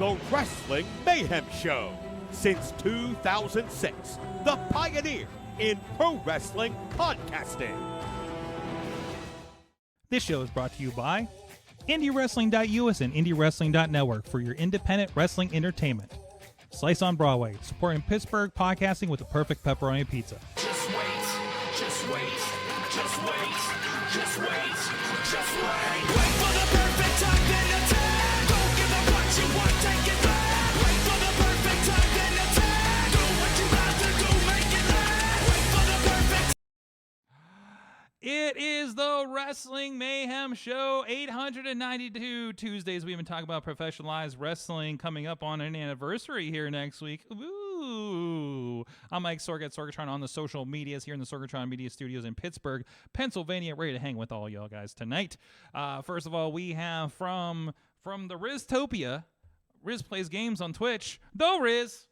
The Wrestling Mayhem Show. Since 2006, the pioneer in pro wrestling podcasting. This show is brought to you by IndieWrestling.us and IndieWrestling.network for your independent wrestling entertainment. Slice on Broadway, supporting Pittsburgh podcasting with the perfect pepperoni pizza. Just wait, just wait, just wait, just wait, just wait. Wait for the perfect time, then attack. Don't give up what you want, take it back. Wait for the perfect time, then attack. Do what you have to do, make it last. Wait for the perfect. It is the Wrestling Mayhem Show, 892 Tuesdays. We've been talking about professionalized wrestling, coming up on an anniversary here next week. Ooh. I'm Mike Sorg at Sorgatron on the social medias here in the Sorgatron Media Studios in Pittsburgh, Pennsylvania, ready to hang with all y'all guys tonight. First of all, we have from the Riztopia. Riz plays games on Twitch. Go, Riz!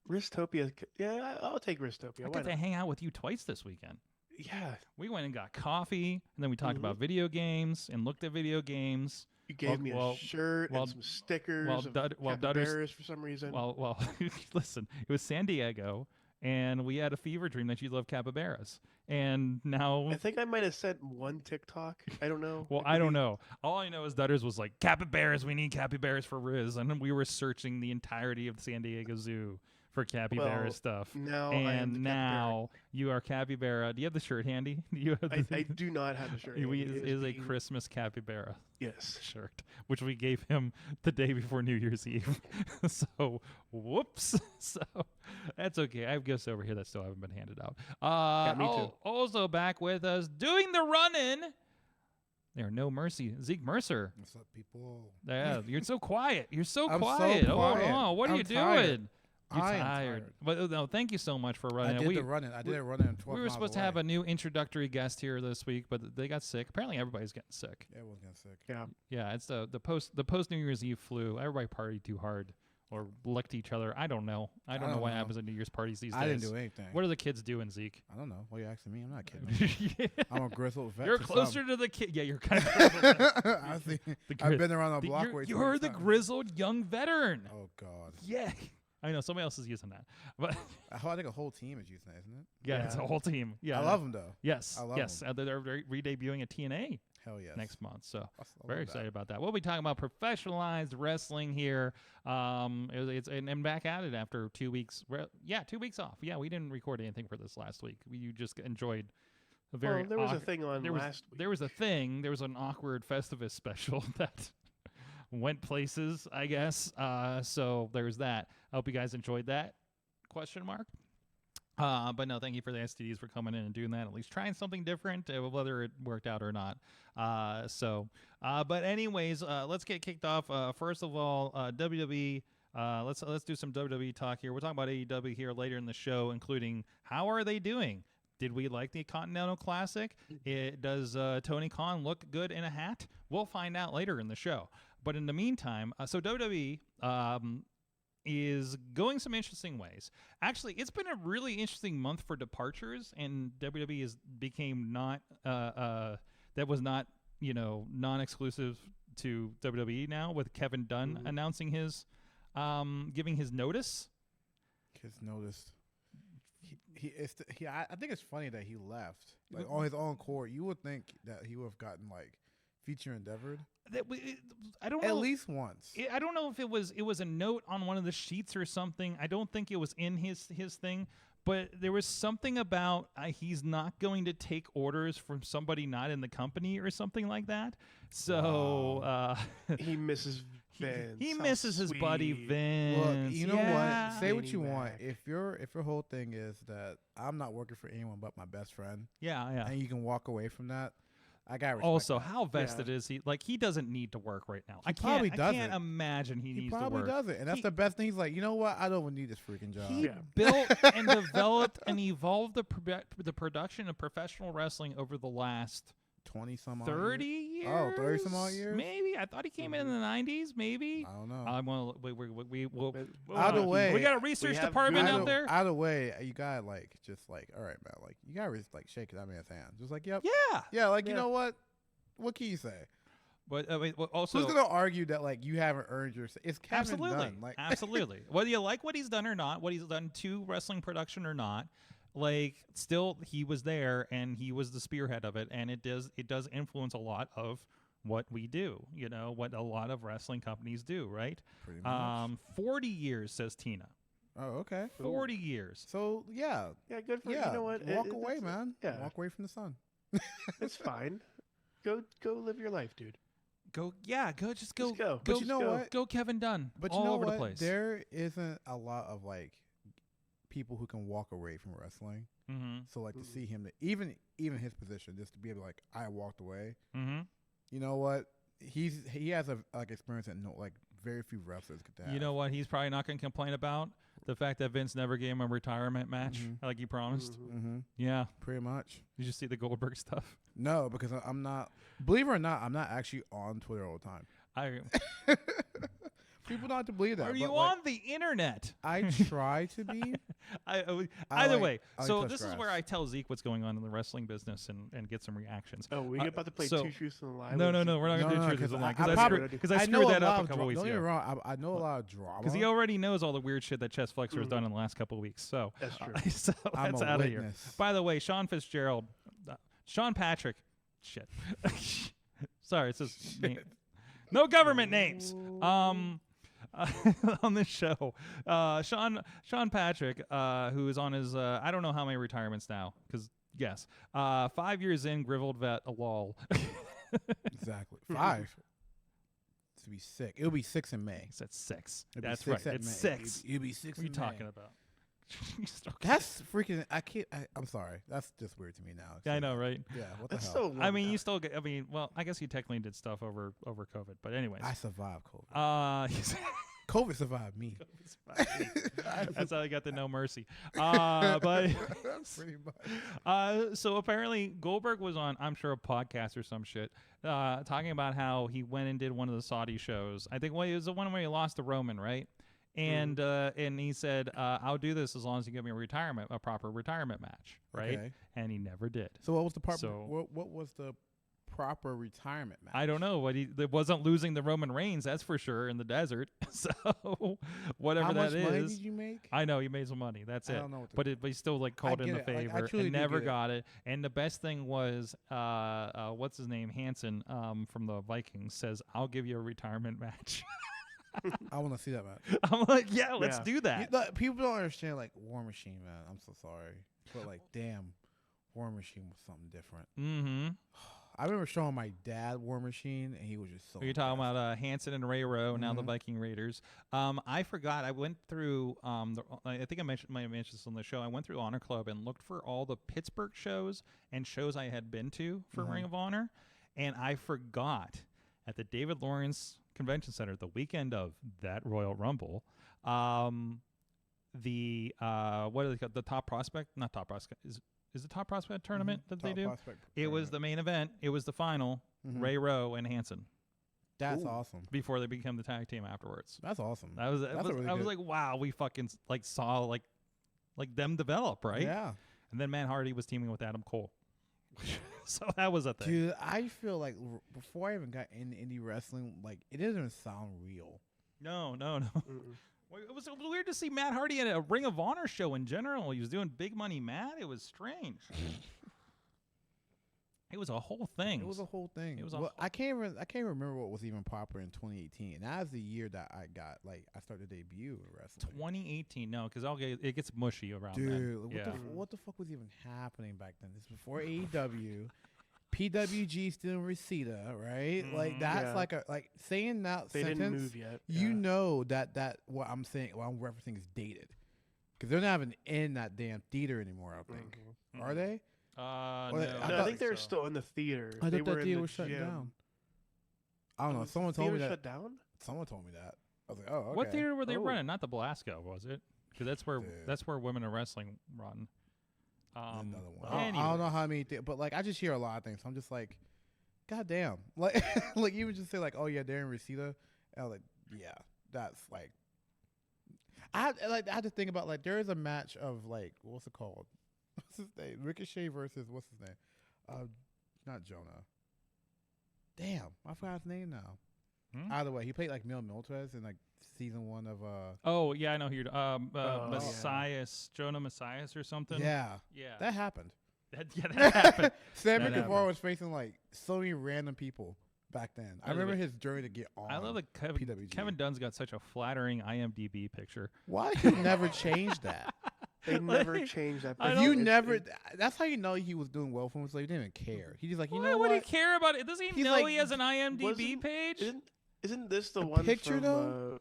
Riztopia. Yeah, I'll take Riztopia. I got to hang out with you twice this weekend. Yeah. We went and got coffee, and then we talked about video games and looked at video games. You gave me a shirt and some stickers of capybaras for some reason. Well, listen, it was San Diego, and we had a fever dream that you love capybaras. And now... I think I might have sent one TikTok. I don't know. Well, I don't know. All I know is Dutters was like, capybaras, we need capybaras for Riz. And then we were searching the entirety of the San Diego Zoo for capybara stuff. Now you are capybara. Do you have the shirt handy? I do not have the shirt. It is a Christmas capybara shirt, which we gave him the day before New Year's Eve. So, whoops. So, that's okay. I have gifts over here that still haven't been handed out. Me too. Also back with us, doing the run-in. There, no mercy. Zeke Mercer. What's up, people? Yeah, you're so quiet. You're so I'm quiet. so quiet. Oh, what are you tired. doing? You're I am tired. But no, thank you so much for running. I did the running. I did it running 12 We were supposed to have a new introductory guest here this week, but they got sick. Apparently, everybody's getting sick. Everyone's getting sick. Yeah. Yeah, it's the post New Year's Eve flu. Everybody partied too hard or licked each other. I don't know. I don't know what happens at New Year's parties these days. I didn't do anything. What are the kids doing, Zeke? I don't know. What are you asking me? I'm not kidding. Yeah. I'm a grizzled vet. You're closer to the kid. Yeah, you're kind of grizzled. I think I've been around the block way too You're many the times. grizzled young veteran. Oh God. Yeah. I know somebody else is using that, but I think a whole team is using that, isn't it? yeah, it's a whole team. Yeah, I love them though. Yes, I love yes. them. They're re-debuting at TNA Hell yes. next month, so I very love excited that. about that. We'll be talking about professionalized wrestling here. And back at it after 2 weeks. 2 weeks off. Yeah, we didn't record anything for this last week. You just enjoyed a very. There was a thing on last week. There was a thing. There was an awkward Festivus special that went places, I guess. So there's that. I hope you guys enjoyed that. Question mark. But no, thank you for the STDs for coming in and doing that. At least trying something different, whether it worked out or not. But anyways, let's get kicked off. First of all, WWE. Let's do some WWE talk here. We're talking about AEW here later in the show, including how are they doing? Did we like the Continental Classic? Does Tony Khan look good in a hat? We'll find out later in the show. But in the meantime, so WWE is going some interesting ways. Actually, it's been a really interesting month for departures, and WWE became not that was not non-exclusive to WWE now, with Kevin Dunn announcing his giving his notice. His notice. I think it's funny that he left on his own court. You would think that he would have gotten feature endeavored. I don't know. At least once. I don't know if it was a note on one of the sheets or something. I don't think it was in his thing, but there was something about he's not going to take orders from somebody not in the company or something like that. So he misses Vince. He misses his buddy Vince. Look, you know what? Say what you want. If your whole thing is that I'm not working for anyone but my best friend, and you can walk away from that, I got respect. Also, how vested is he? He doesn't need to work right now. I can't imagine he needs to work. He probably doesn't, and that's the best thing. He's like, you know what? I don't need this freaking job. He built and developed and evolved the production of professional wrestling over the last 20 some odd 30 years. years. Oh, 30 some odd years. Maybe I thought he came in the 90s. Maybe I don't know. We'll either way, we got a research department out there. Either way, you gotta all right, man. You gotta shake that man's hand. Just yep. Yeah. You know what? What can you say? But I mean, also, who's gonna argue that like you haven't earned your? It's Kevin Dunn. Like, absolutely. Whether you like what he's done or not, what he's done to wrestling production or not, like still he was there and he was the spearhead of it, and it does influence a lot of what we do. You know what a lot of wrestling companies do, right? Pretty much. 40 years, says Tina. Oh, okay. 40 years. So yeah, good for you know what? Walk away, man. Yeah, walk away from the sun. It's fine. Go live your life, dude. Go. Just go. But you know what? Go Kevin Dunn. But all you know over what? the place. There isn't a lot of like people who can walk away from wrestling. Mm-hmm. So like to see him, even his position, just to be able to, like, I walked away. Mm-hmm. You know what? He has a like experience that very few wrestlers get to have. You know what? He's probably not going to complain about the fact that Vince never gave him a retirement match like he promised. Mm-hmm. Yeah, pretty much. Did you see the Goldberg stuff? No, because I'm not. Believe it or not, I'm not actually on Twitter all the time. People don't have to believe that. Are you on the internet? I try to be. Either way. So this is where I tell Zeke what's going on in the wrestling business and get some reactions. Oh, we're about to play Two Truths and a Lie? No, we're not going to do Truths and a Lie because I screwed that up a couple weeks ago. Don't get me wrong. I know a lot of drama. Because he already knows all the weird shit that Chess Flexor has done in the last couple of weeks. So that's true. So that's out of here. By the way, Sean Patrick. Shit. Sorry, it's just no government names. On this show, Sean Patrick, who is on his I don't know how many retirements now, because yes, 5 years in, grizzled vet, a lol. Exactly 5. To be sick, it'll be 6 in May. It's 6. That's right. It's 6. It'll be 6. What are you talking about? That's freaking. I'm sorry. That's just weird to me now. Yeah, I know, right? Yeah. What the hell? So I mean, you still get. I mean, well, I guess you technically did stuff over COVID, but anyways. I survived COVID. COVID survived me. That's how I got the no mercy. But pretty much. So apparently Goldberg was on, I'm sure, a podcast or some shit, talking about how he went and did one of the Saudi shows. I think it was the one where he lost to Roman, right? And he said, I'll do this as long as you give me a proper retirement match, right? Okay. And he never did. So what was the what was the proper retirement match? I don't know. It wasn't losing the Roman Reigns, that's for sure, in the desert. So whatever that is. How much money did you make? I know he made some money. That's it. I don't know but he still called in the favor and never got it. And the best thing was, what's his name, Hansen from the Vikings says, "I'll give you a retirement match." I want to see that match. I'm like, yeah, let's do that. People don't understand, like, War Machine, man. I'm so sorry. But, like, damn, War Machine was something different. Mm-hmm. I remember showing my dad War Machine, and he was just so You're talking about Hanson and Ray Rowe, now the Viking Raiders. I forgot. I went through, I think I might have mentioned this on the show. I went through Honor Club and looked for all the Pittsburgh shows and shows I had been to for Ring of Honor, and I forgot at the David Lawrence Convention Center the weekend of that Royal Rumble, the what is it called? The Top Prospect, not Top Prospect, is the Top Prospect tournament that they do? It was the main event. It was the final. Ray Rowe and Hanson. That's awesome. Before they became the tag team afterwards. That's awesome. I was like, wow, we fucking saw like them develop, right? Yeah. And then Matt Hardy was teaming with Adam Cole. So that was a thing. Dude, I feel like before I even got into indie wrestling, like, it doesn't sound real. No. It was weird to see Matt Hardy at a Ring of Honor show in general. He was doing Big Money Matt. It was strange. It was a whole thing. I can't remember what was even popular in 2018. And that was the year that I started to debut in wrestling. 2018, no, because it gets mushy around then. Dude, what the fuck was even happening back then? This was before AEW. PWG still in Reseda, right? Like, that's saying that they sentence. Didn't move yet. You know that what I'm saying, what I'm referencing is dated. Because they're not even in that damn theater anymore, I think. Are they? No. I think they're still in the theater. I thought that theater was shut down. I don't know. Someone told me that. Shut down? Someone told me that. I was like, oh, okay. What theater were they running? Not the Blasco, was it? Because that's where Women in Wrestling run. Another one. I don't know how many, but like, I just hear a lot of things. So I'm just like, God damn. Like, like, you would just say like, oh yeah, they're in Reseda. And I was like, yeah, that's like. I had to think about, like, there is a match of, like, what's it called? What's his name? Ricochet versus what's his name? Not Jonah. damn, I forgot his name now. Either way, he played like Mil Miltres in like season 1 of Oh yeah, I know who you're. Messias, Jonah Messias or something. Yeah, that happened. That happened. Sammy Guevara was facing like so many random people back then. I remember his journey to get on. I love that Kevin Dunn's got such a flattering IMDb picture. Why did you never change that? They never changed that. If you never, that's how you know he was doing well for himself. He didn't even care. He just like, you know what? Why would he care about it? Doesn't he know like, he has an IMDb page? Isn't this the one picture from, though?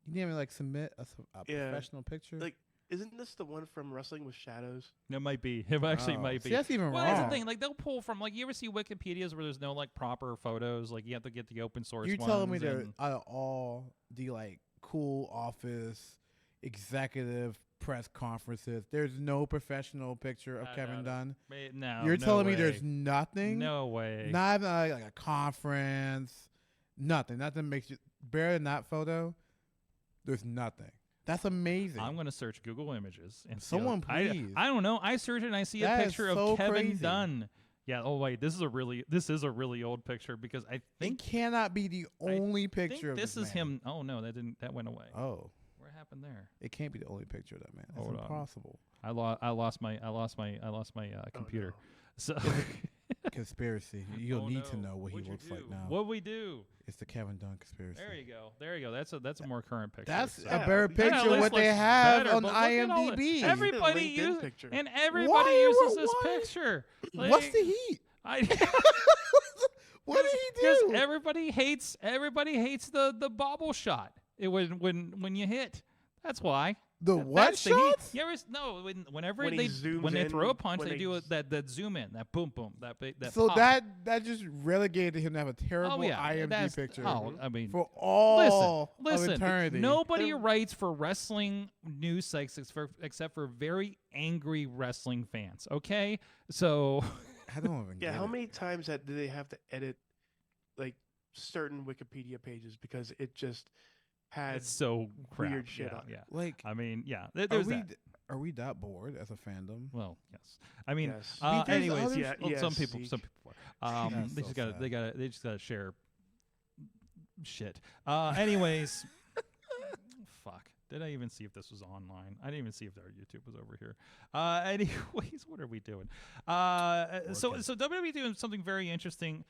You didn't even like submit a professional picture. Like, isn't this the one from Wrestling with Shadows? It might be. It actually might be. See, that's even wrong. Well, that's the thing. Like, they'll pull from, like, you ever see Wikipedias where there's no, like, proper photos? Like, you have to get the open source ones. You're telling me they're all the, like, cool office executive press conferences. There's no professional picture of Kevin Dunn? No. You're telling me there's nothing? No way. Not even like a conference. Nothing. Nothing makes you better than that photo. There's nothing. That's amazing. I'm going to search Google Images and someone please. I don't know. I search it and I see a picture of Kevin Dunn. Yeah. Oh wait, this is a really old picture because I think it cannot be the only picture of this is man. Him. Oh no, that went away. Oh, what happened there? It can't be the only picture of that man. That's impossible. I lost my computer. No. So conspiracy. You'll need to know what he looks like now. What we do? It's the Kevin Dunn conspiracy. There you go. That's a more current picture. That's a better picture of what they have on IMDb. Everybody uses this picture. Like, what's the heat? What did he do? Because everybody hates the bobble shot. When you hit. That's why. The what shots? You ever whenever they throw a punch, they do that zoom in, that boom boom, that so pop. that just relegated him to have a terrible IMDb picture. I mean, for all listen, of eternity. Nobody writes for wrestling news sites except for very angry wrestling fans. Okay, so I don't even. Yeah, how many times do they have to edit like certain Wikipedia pages because it just had so weird shit on it. Yeah. Like, I mean, yeah. There's are we that bored as a fandom? Well, yes. I mean, yes. Anyways, some Zeke. people are. They just gotta share shit. Anyways, fuck. Did I even see if this was online? I didn't even see if our YouTube was over here. Anyways, what are we doing? So WWE doing something very interesting.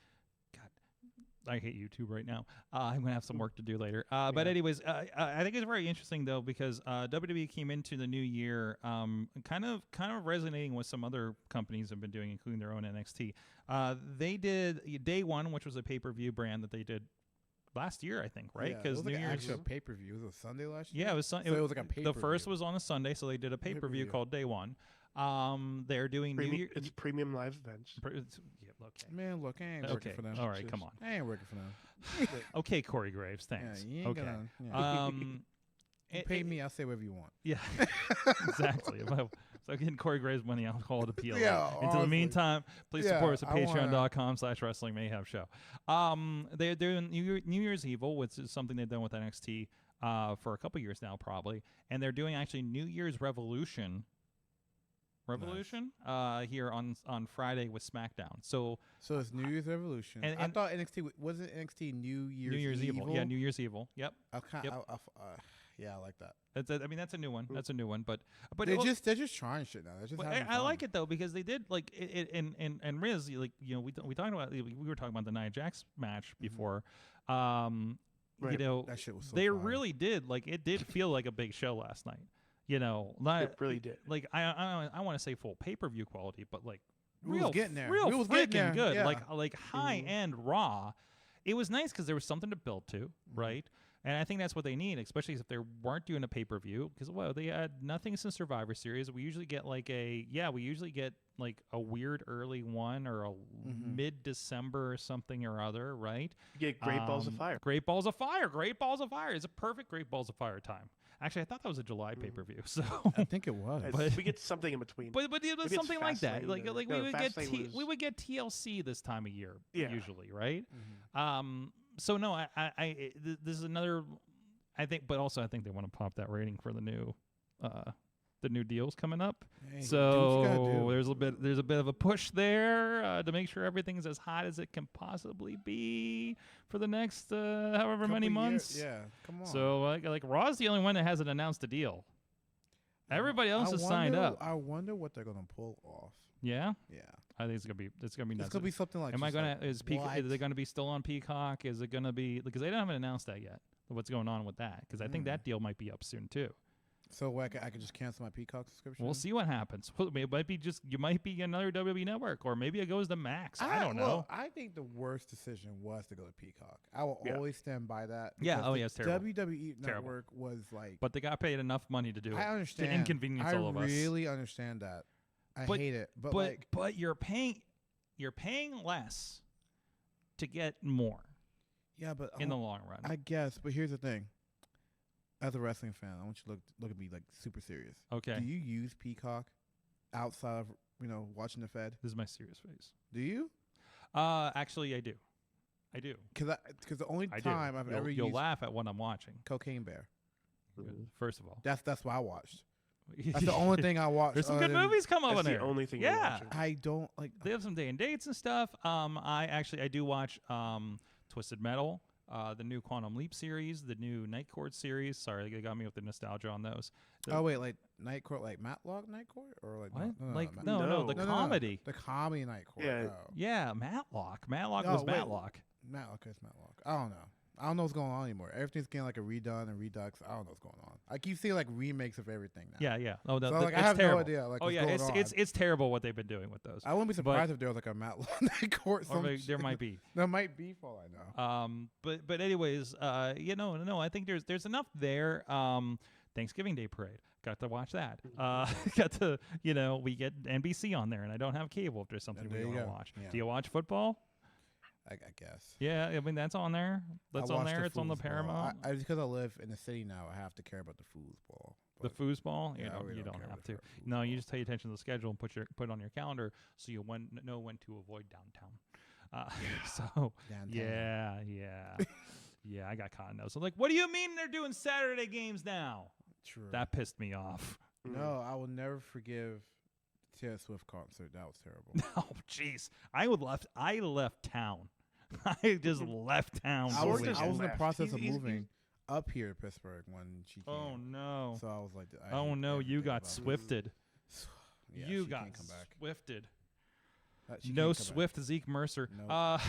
I hate YouTube right now. I'm going to have some work to do later. But anyways, I think it's very interesting, though, because WWE came into the new year kind of resonating with some other companies have been doing, including their own NXT. They did Day One, which was a pay-per-view brand that they did last year, I think, right? Because it was like an actual pay-per-view. Was it Sunday last year? Yeah, it was Sunday. So it was like a pay-per-view. The first was on a Sunday, so they did a pay-per-view called Day One. They're doing New Year. It's premium live events. Okay. Man, look, I ain't working for them. All right, come on. I ain't working for them. Okay, Corey Graves, thanks. Yeah, you ain't okay. gonna, you pay me, I'll say whatever you want. Yeah, exactly. So getting Corey Graves money, I'll call it a PLA. Yeah, Until the meantime, please support us at patreon.com/Wrestling Mayhem Show. They're doing New Year's Evil, which is something they've done with NXT for a couple years now, probably. And they're doing actually New Year's Revolution nice. Here on Friday with SmackDown. So it's New Year's Revolution. And I thought NXT wasn't NXT New Year's Evil. Yeah, New Year's Evil. Yep. Yeah, I like that. That's a new one. That's a new one. But they're just trying shit now. They're just I like it though because they did like it and Riz, like, you know, we talked about, we were talking about the Nia Jax match before. Right. You know, that shit was so they fun. really did, like, it did feel like a big show last night. You know, it really did. Like I want to say full pay-per-view quality, but like we was getting there. Real we was freaking getting there. good. Yeah. Like high-end Raw. It was nice because there was something to build to, right? And I think that's what they need, especially if they weren't doing a pay-per-view, because they had nothing since Survivor Series. We usually get like a weird early one or a mid-December or something or other, right? You get Great Balls of Fire. Great Balls of Fire. Great Balls of Fire is a perfect Great Balls of Fire time. Actually, I thought that was a July pay-per-view. So I think it was. But we get something in between. But it was something like that. Like we would get TLC this time of year usually, right? So no, this is another. I think, but also I think they want to pop that rating for the new the new deals coming up. Hey, do So what you gotta do. there's a bit of a push there to make sure everything's as hot as it can possibly be for the next however many Couple months. years, yeah, come on. So like Raw's the only one that hasn't announced a deal. Everybody else has signed up. I wonder what they're gonna pull off. Yeah, Yeah, I think it's gonna be nuts. it's gonna be something like. Am I just gonna like, is what? they gonna be still on Peacock? Is it gonna be because they haven't announced that yet? What's going on with that? Because I think that deal might be up soon too. So I could just cancel my Peacock subscription. We'll see what happens. It might be you might be another WWE network, or maybe it goes to Max. I don't know. Well, I think the worst decision was to go to Peacock. I will always stand by that. Yeah, because yeah, it's terrible. WWE Terrible. network was like. But they got paid enough money to do it. I understand. To inconvenience all of us. I really understand that. I hate it, but you're paying less to get more. Yeah, but in the long run, I guess. But here's the thing. As a wrestling fan, I want you to look at me like super serious. Okay. Do you use Peacock outside of watching the Fed? This is my serious face. Do you? Actually, I do. Because the only time I've ever you'll used laugh at what I'm watching. Cocaine Bear. First of all, That's what I watched. That's the only thing I watched. There's some good movies come up in there. That's the only thing you're watching. I don't like. They have some day and dates and stuff. I do watch Twisted Metal, the new Quantum Leap series, the new Night Court series. Sorry, they got me with the nostalgia on those. Like Night Court, like Matlock Night Court, or like what? no, The comedy. The comedy Night Court. Yeah. Yeah, Matlock. Matlock was Matlock. Matlock is Matlock. I don't know. I don't know what's going on anymore. Everything's getting like a redone and redux. I don't know what's going on. I keep seeing like remakes of everything now. Yeah. Oh, So, it's I have terrible. no idea. Like, what's yeah, going on. it's terrible what they've been doing with those. I wouldn't be surprised if there was like a Matlock Night Court. Or there might be. There might be, for all I know. But anyways, no, I think there's enough there. Thanksgiving Day Parade. Got to watch that. Got to, we get NBC on there, and I don't have cable if there's something we want to watch. Yeah. Do you watch football? I guess. Yeah, I mean that's on there. That's I on watch there. It's on the foosball. Paramount. Because I live in the city now, I have to care about the foosball. The foosball, Yeah, I really you don't don't care have much to. about No, you foosball. just pay attention to the schedule and put it on your calendar so you know when to avoid downtown. So Downtown. yeah, I got caught in those. So like, what do you mean they're doing Saturday games now? True. That pissed me off. No, I will never forgive the Taylor Swift concert. That was terrible. Oh, jeez, I left town. I just left town. I was Sorg just in the left. process of He's- moving up here to Pittsburgh when she came. Oh no. So I was like, I Oh hate no, you everything got about it. swifted. Yeah, You she got can't come back. swifted. She No can't come back. Swift Zeke Mercer. Nope. I'm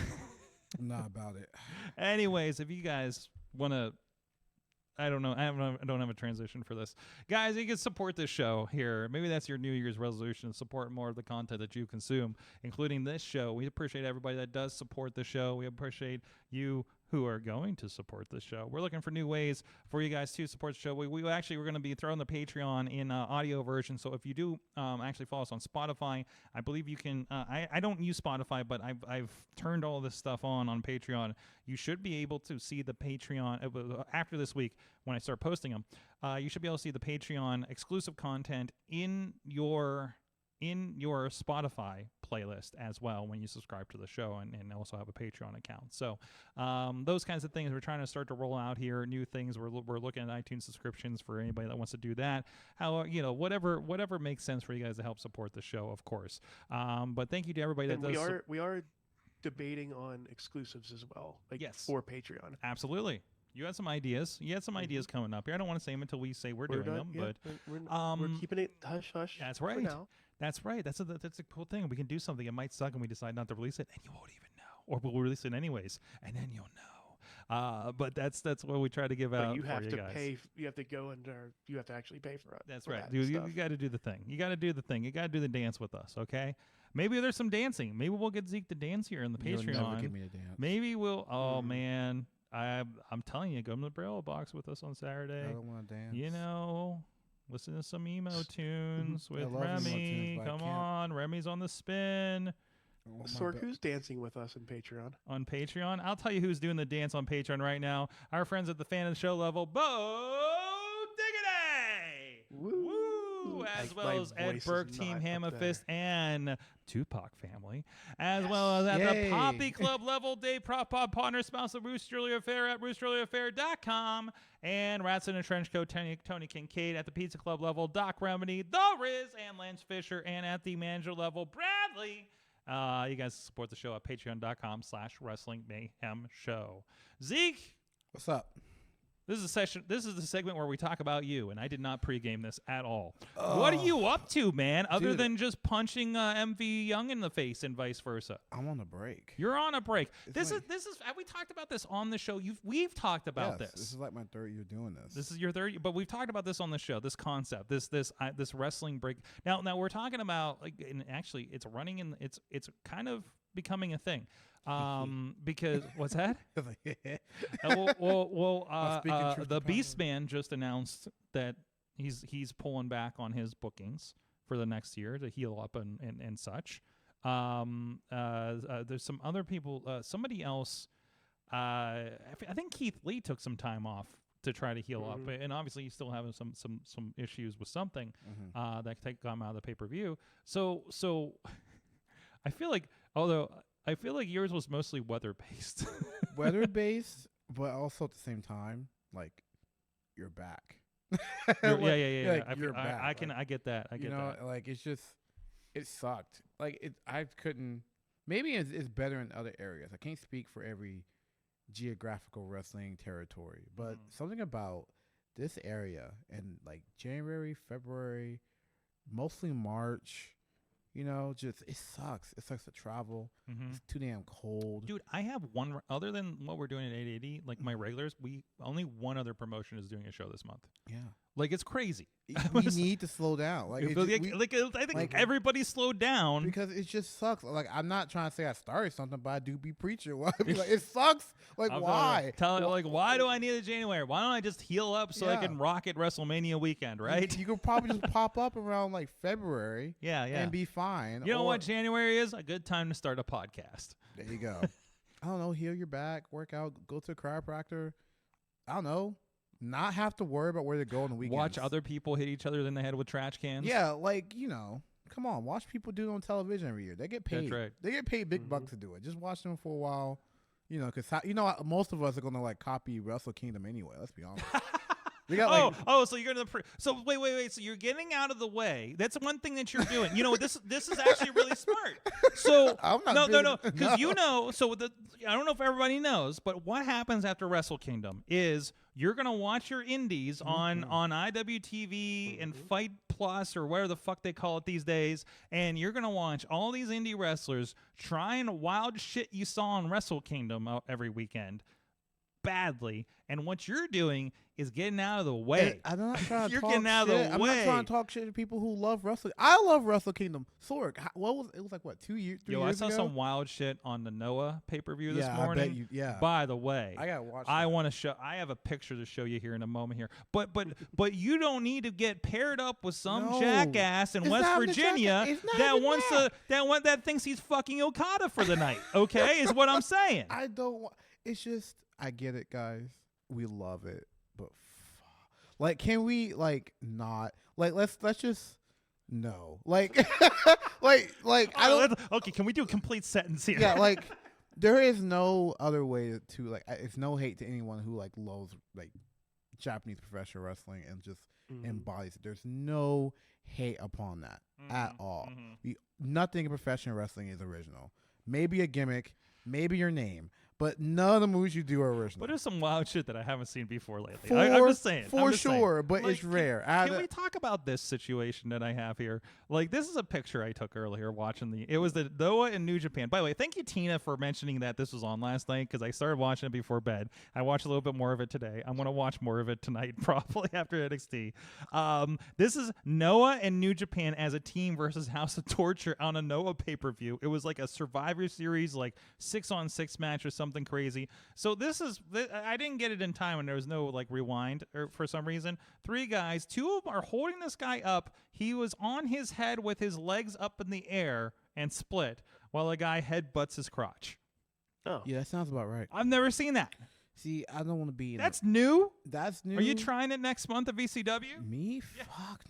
not about it. Anyways, if you guys want to, I don't know. I don't have a transition for this. Guys, you can support this show here. Maybe that's your New Year's resolution, to support more of the content that you consume, including this show. We appreciate everybody that does support the show. We appreciate you who are going to support the show. We're looking for new ways for you guys to support the show. We're going to be throwing the Patreon in audio version. So if you do actually follow us on Spotify, I believe you can. I don't use Spotify, but I've turned all this stuff on Patreon. You should be able to see the Patreon after this week when I start posting them. You should be able to see the Patreon exclusive content in your Spotify playlist as well when you subscribe to the show and also have a Patreon account. So those kinds of things we're trying to start to roll out here. New things we're looking at iTunes subscriptions for anybody that wants to do that. How whatever makes sense for you guys to help support the show, of course. But thank you to everybody that And does. we are debating on exclusives as well, like Yes. for Patreon. Absolutely. You had some ideas. You had some ideas coming up here. I don't want to say them until we say we're doing not- them, yeah, but we're keeping it hush hush. that's for right. now. That's right. That's a cool thing. We can do something. It might suck, and we decide not to release it, and you won't even know, or we'll release it anyways, and then you'll know. But that's what we try to give out. But you have for to guys. pay. You have to go under. You have to actually pay for it. That's for right, that dude. You stuff. got to do the thing. You got to do the thing. You got to do the dance with us, okay? Maybe there's some dancing. Maybe we'll get Zeke to dance here in the You'll Patreon. never get me to dance. Maybe we'll. Oh man, I'm telling you, come to the Braille Box with us on Saturday. I don't want to dance. You know, listen to some emo tunes with love emo Remy. tunes, but I Come can't. on, Remy's on the spin Oh, my Sorg, ba- who's dancing with us in Patreon? on Patreon. I'll tell you who's doing the dance on Patreon right now. Our friends at the fan of the show level, Bo Diggity. Woo. Woo! as well as Ed Burke, Team Hammerfist, and Tupac family, as well as at the Poppy Club level. Dave Prop Pop, partner, sponsor of Rooster Early Affair at roosterearlyaffair.com, and Rats in a Trench Coat, Tony Kincaid at the Pizza Club level. Doc Remedy, The Riz, and Lance Fisher, and at the manager level, Bradley. You guys support the show at patreon.com/Wrestling Mayhem Show. Zeke, what's up? This is a session. This is the segment where we talk about you, and I did not pregame this at all. What are you up to, man? Other than just punching MV Young in the face and vice versa. I'm on a break. You're on a break. This is. Have we talked about this on the show? We've talked about this. This is like my third year doing this. This is your third, but we've talked about this on the show. This concept, this wrestling break. Now we're talking about and actually, it's running in. It's kind of becoming a thing. Because what's that? The Beastman just announced that he's pulling back on his bookings for the next year to heal up and such. There's some other people. Somebody else. I think Keith Lee took some time off to try to heal up, and obviously he's still having some issues with something that come out of the pay-per-view. So I feel like yours was mostly weather-based. Weather-based, but also at the same time, like, you're back. Yeah. Like, you're back. I get that. I get that. Like, it's just, it sucked. Like, I couldn't, maybe it's better in other areas. I can't speak for every geographical wrestling territory, but something about this area in, like, January, February, mostly March, just it sucks. It sucks to travel. It's too damn cold. Dude, I have one, other than what we're doing at 880, like my regulars, only one other promotion is doing a show this month. Yeah. Like, it's crazy. We need to slow down. Like, I think everybody slowed down. Because it just sucks. Like, I'm not trying to say I started something, but I do be preaching. Like, it sucks. Like, why? Why do I need a January? Why don't I just heal up so I can rock at WrestleMania weekend, right? You could probably just pop up around, like, February. Yeah. And be fine. You know what January is? A good time to start a podcast. There you go. I don't know. Heal your back, work out, go to a chiropractor. I don't know. Not have to worry about where to go on the weekends. Watch other people hit each other in the head with trash cans. Yeah, like, come on. Watch people do it on television every year. They get paid. That's right. They get paid big bucks to do it. Just watch them for a while, because most of us are going to, like, copy Wrestle Kingdom anyway. Let's be honest. We got so you're gonna so wait. So you're getting out of the way. That's one thing that you're doing. This is actually really smart. So I'm not no, because So I don't know if everybody knows, but what happens after Wrestle Kingdom is you're gonna watch your indies on IWTV and Fight Plus or whatever the fuck they call it these days, and you're gonna watch all these indie wrestlers trying wild shit you saw on Wrestle Kingdom every weekend badly, and what you're doing is getting out of the way. I'm not trying to You're talk getting out shit. of the I'm way. not trying to talk shit to people who love wrestling. I love Wrestle Kingdom. Sorg, it was like what, 2 years, 3 years ago? I saw some wild shit on the Noah pay-per-view this morning. I bet you, yeah. By the way, I gotta watch. I want to show. I have a picture to show you here in a moment here. But you don't need to get paired up with some jackass in West Virginia that thinks he's fucking Okada for the night. Okay, is what I'm saying. I don't want. It's just, I get it, guys. We love it, but like, can we not let's just no like I don't. Okay, can we do a complete sentence here? Yeah, there is no other way to it's no hate to anyone who loves Japanese professional wrestling and just embodies it. There's no hate upon that at all. Nothing in professional wrestling is original. Maybe a gimmick, maybe your name. But none of the moves you do are original. But there's some wild shit that I haven't seen before lately. I'm just saying. For sure, but it's rare. Can we talk about this situation that I have here? This is a picture I took earlier watching it was the Noah in New Japan. By the way, thank you, Tina, for mentioning that this was on last night because I started watching it before bed. I watched a little bit more of it today. I'm going to watch more of it tonight probably after NXT. This is Noah and New Japan as a team versus House of Torture on a Noah pay-per-view. It was like a Survivor Series 6-on-6 match or something crazy. So I didn't get it in time and there was no rewind for some reason. 3 guys, 2 of them are holding this guy up. He was on his head with his legs up in the air and split while a guy headbutts his crotch. Oh. Yeah, that sounds about right. I've never seen that. See, I don't want to be. That's new? That's new. Are you trying it next month at VCW? Me? Yeah. Fuck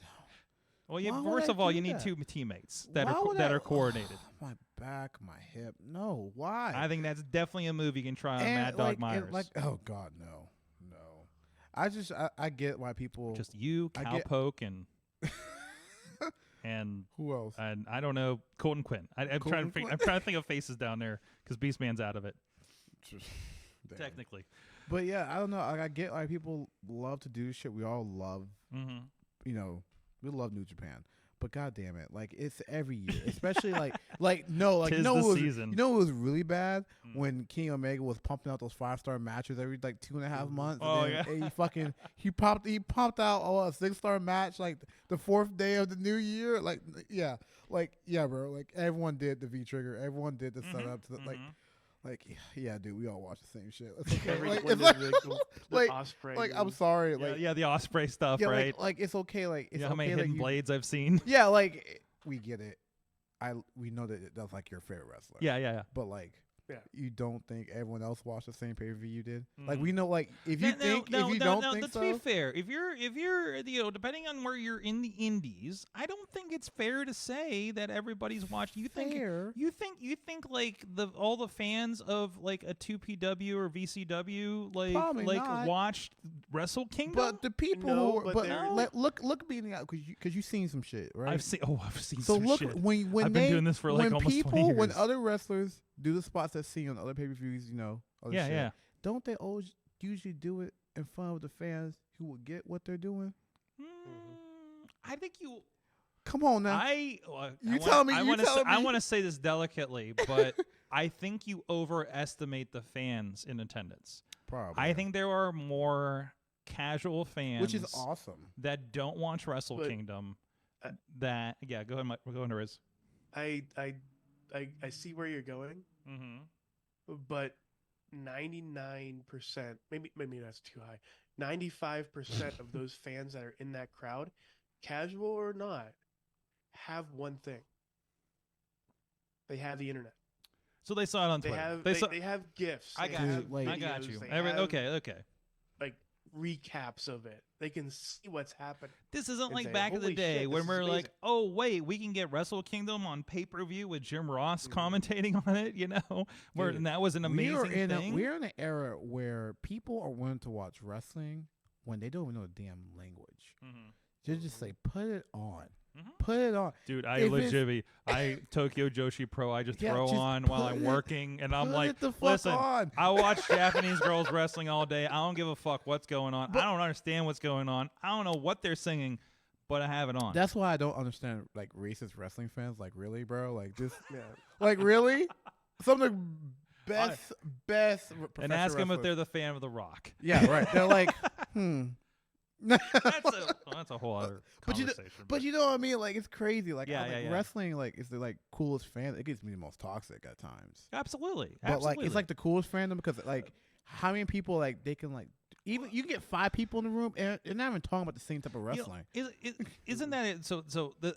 no. Well, yeah. Why would First I of all, do you need that? 2 teammates that Why are would that I- are coordinated. My back, my hip. No, why? I think that's definitely a move you can try on And, Mad Dog like, Myers. and, like, oh God, no. I get why people. Just you, I get- Cowpoke, and and Who else? and I don't know, Colton Quinn. I'm Colton Quinn? I'm trying to think of faces down there because Beastman's out of it Damn. technically. But yeah, I don't know. Like, I get why people love to do this shit. We all love, Mm-hmm. you know, we love New Japan. But God damn it, like it's every year, especially like no, like Tis you know, the it was, season. you know, it was really bad Mm. when Kenny Omega was pumping out those 5-star matches every like 2.5 months. Oh, and then he pumped out a 6-star match like the 4th day of the new year. Like yeah, bro. Like everyone did the V trigger, everyone did the setup to the, like yeah, dude, we all watch the same shit. It's okay. Every Like, one it's did like, the like, Osprey. like I'm sorry, Yeah, like yeah, the Osprey stuff, yeah, right? like it's okay, like it's You know okay, how many like, hidden you- blades I've seen? Yeah, like we get it. We know that that's like your favorite wrestler. Yeah. But like, Yeah. you don't think everyone else watched the same pay-per-view you did? Like Mhm. we know, like if you think if you don't think to so, be fair, if you're you know, depending on where you're in the indies, I don't think it's fair to say that everybody's watched. You think Fair. you think like all the fans of like a 2PW or VCW Probably like not. watched Wrestle Kingdom. but the people No, who, but but they're- look me in the eye because you've seen some shit, right? I've seen So some look shit. when I've they been doing this for like when almost 20 people when years. other wrestlers do the spots that see on other pay-per-views, you know, other Yeah, shit, yeah. don't they always usually do it in front of the fans who will get what they're doing? I think you. Come on now. I me. want to say this delicately, but I think you overestimate the fans in attendance. Probably. I think there are more casual fans, which is awesome. that don't watch Wrestle But, Kingdom. uh, That go ahead, we're going to Riz. I see where you're going, Mm-hmm. but 99%, maybe that's too high. 95% of those fans that are in that crowd, casual or not, have one thing. They have the internet. So they saw it on They Twitter. have saw- they have GIFs. I they got have you. Like- I got videos, you. they Every, have, okay. like recaps of it. They can see what's happening. This isn't and like say, back in the "Holy day shit, when this we're is like, amazing." oh wait, we can get Wrestle Kingdom on pay-per-view with Jim Ross Mhm. commentating on it. You know, where Dude, and that was an amazing thing. We're in an era where people are willing to watch wrestling when they don't even know the damn language. Mhm. They just say, "Put it on, Mhm. put it on." Dude, I If it's- legitimately, Tokyo Joshi Pro, I just Yeah, throw just on while put I'm it- working, and I'm put like, it the fuck listen, on. I watch Japanese girls wrestling all day. I don't give a fuck what's going on. But- I don't understand what's going on. I don't know what they're singing, but I have it on. That's why I don't understand like racist wrestling fans. Like, really, bro? Like this? Yeah. Like, really? Some of the best. and ask them if they're the fan of The Rock. Yeah, right. They're like, That's a whole other But you know- conversation. But you know what I mean? Like, it's crazy. Like, Yeah, I, like yeah. wrestling, like, is the like coolest fan. It gets me the most toxic at times. absolutely, But like, absolutely. it's like the coolest fandom because like, how many people like they can like even you can get 5 people in the room and they're not even talking about the same type of You know, wrestling. isn't that it? So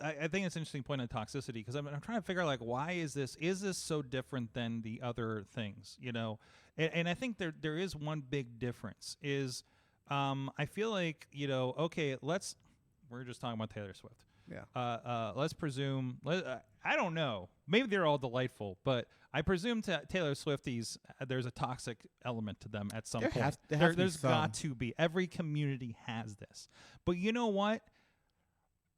I think it's an interesting point on toxicity because I'm trying to figure out like why is this so different than the other things, you know? And I think there is one big difference is I feel like, you know, okay, we're just talking about Taylor Swift. Yeah. Let's presume I don't know, maybe they're all delightful, but I presume Taylor Swifties there's a toxic element to them at some There point. has to be There's got some. to be. Every community has this. But you know what?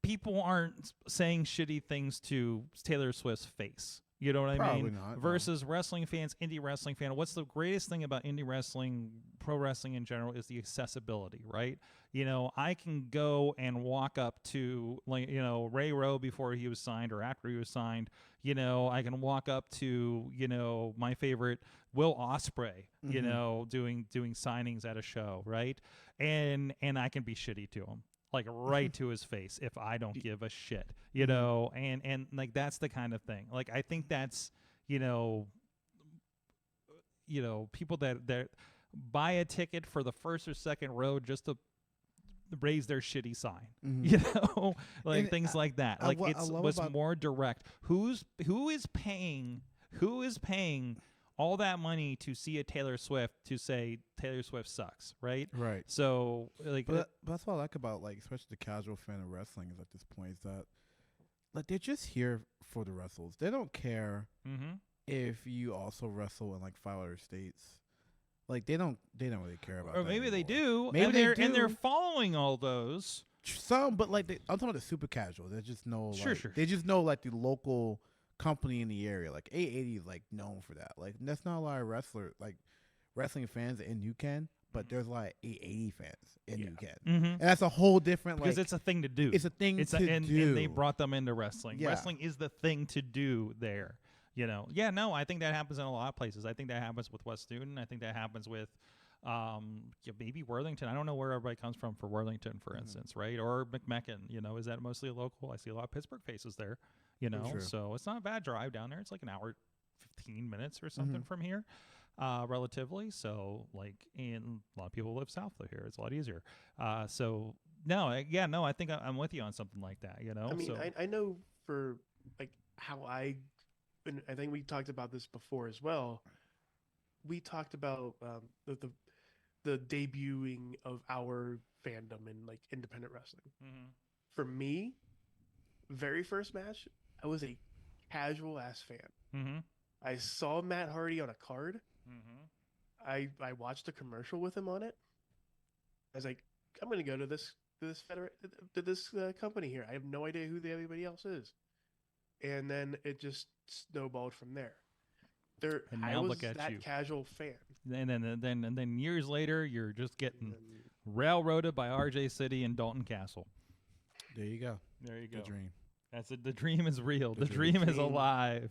People aren't saying shitty things to Taylor Swift's face. You know what I Probably mean? not, no. Versus wrestling fans, indie wrestling fan. What's the greatest thing about indie wrestling, pro wrestling in general, is the accessibility, right? You know, I can go and walk up to, like, you know, Ray Rowe before he was signed or after he was signed. You know, I can walk up to, you know, my favorite Will Ospreay, you know, doing signings at a show, right? And I can be shitty to him, like right to his face if I don't give a shit, you know, and like that's the kind of thing. Like I think that's, you know, people that buy a ticket for the first or second row just to raise their shitty sign, you know, like And things like that. I Like love it's was about- more direct. Who is paying all that money to see a Taylor Swift to say Taylor Swift sucks, right? Right. So like, But that's what I like about like especially the casual fan of wrestling is at this point is that like they're just here for the wrestles. They don't care if you also wrestle in like 5 other states. Like they don't really care about. or that maybe they anymore. do. Maybe and they they're do. and they're following all those. Some, but like I'm talking about the super casual. They just know. Sure, like, sure. They just know like the local company in the area. Like 880 is like known for that. Like that's not a lot of wrestling fans in UCAN, but there's a lot of 880 fans in UCAN, and that's a whole different Because like it's a thing to do. it's a thing to and do. And they brought them into wrestling. Yeah. Wrestling is the thing to do there. You know. Yeah. No, I think that happens in a lot of places. I think that happens with West Student. I think that happens with. Maybe Worthington. I don't know where everybody comes from for Worthington, for instance, right? Or McMecken. You know, is that mostly a local? I see a lot of Pittsburgh faces there. You know, Sure. so it's not a bad drive down there. It's like an hour, 15 minutes or something from here, relatively. So like, and a lot of people live south of here. It's a lot easier. So no, I think I'm with you on something like that. You know, I mean, so, I know for like how and I think we talked about this before as well. We talked about the debuting of our fandom in like independent wrestling. For me, very first match, I was a casual ass fan. I saw Matt Hardy on a card. I watched a commercial with him on it. I was like, I'm gonna go to this company here. I have no idea who anybody else is, and then it just snowballed from there. And I now was look at that you. casual fan. and then years later, you're just getting railroaded by RJ City and Dalton Castle. There you go. There you go. The dream. That's it. The dream is real. The dream. dream is alive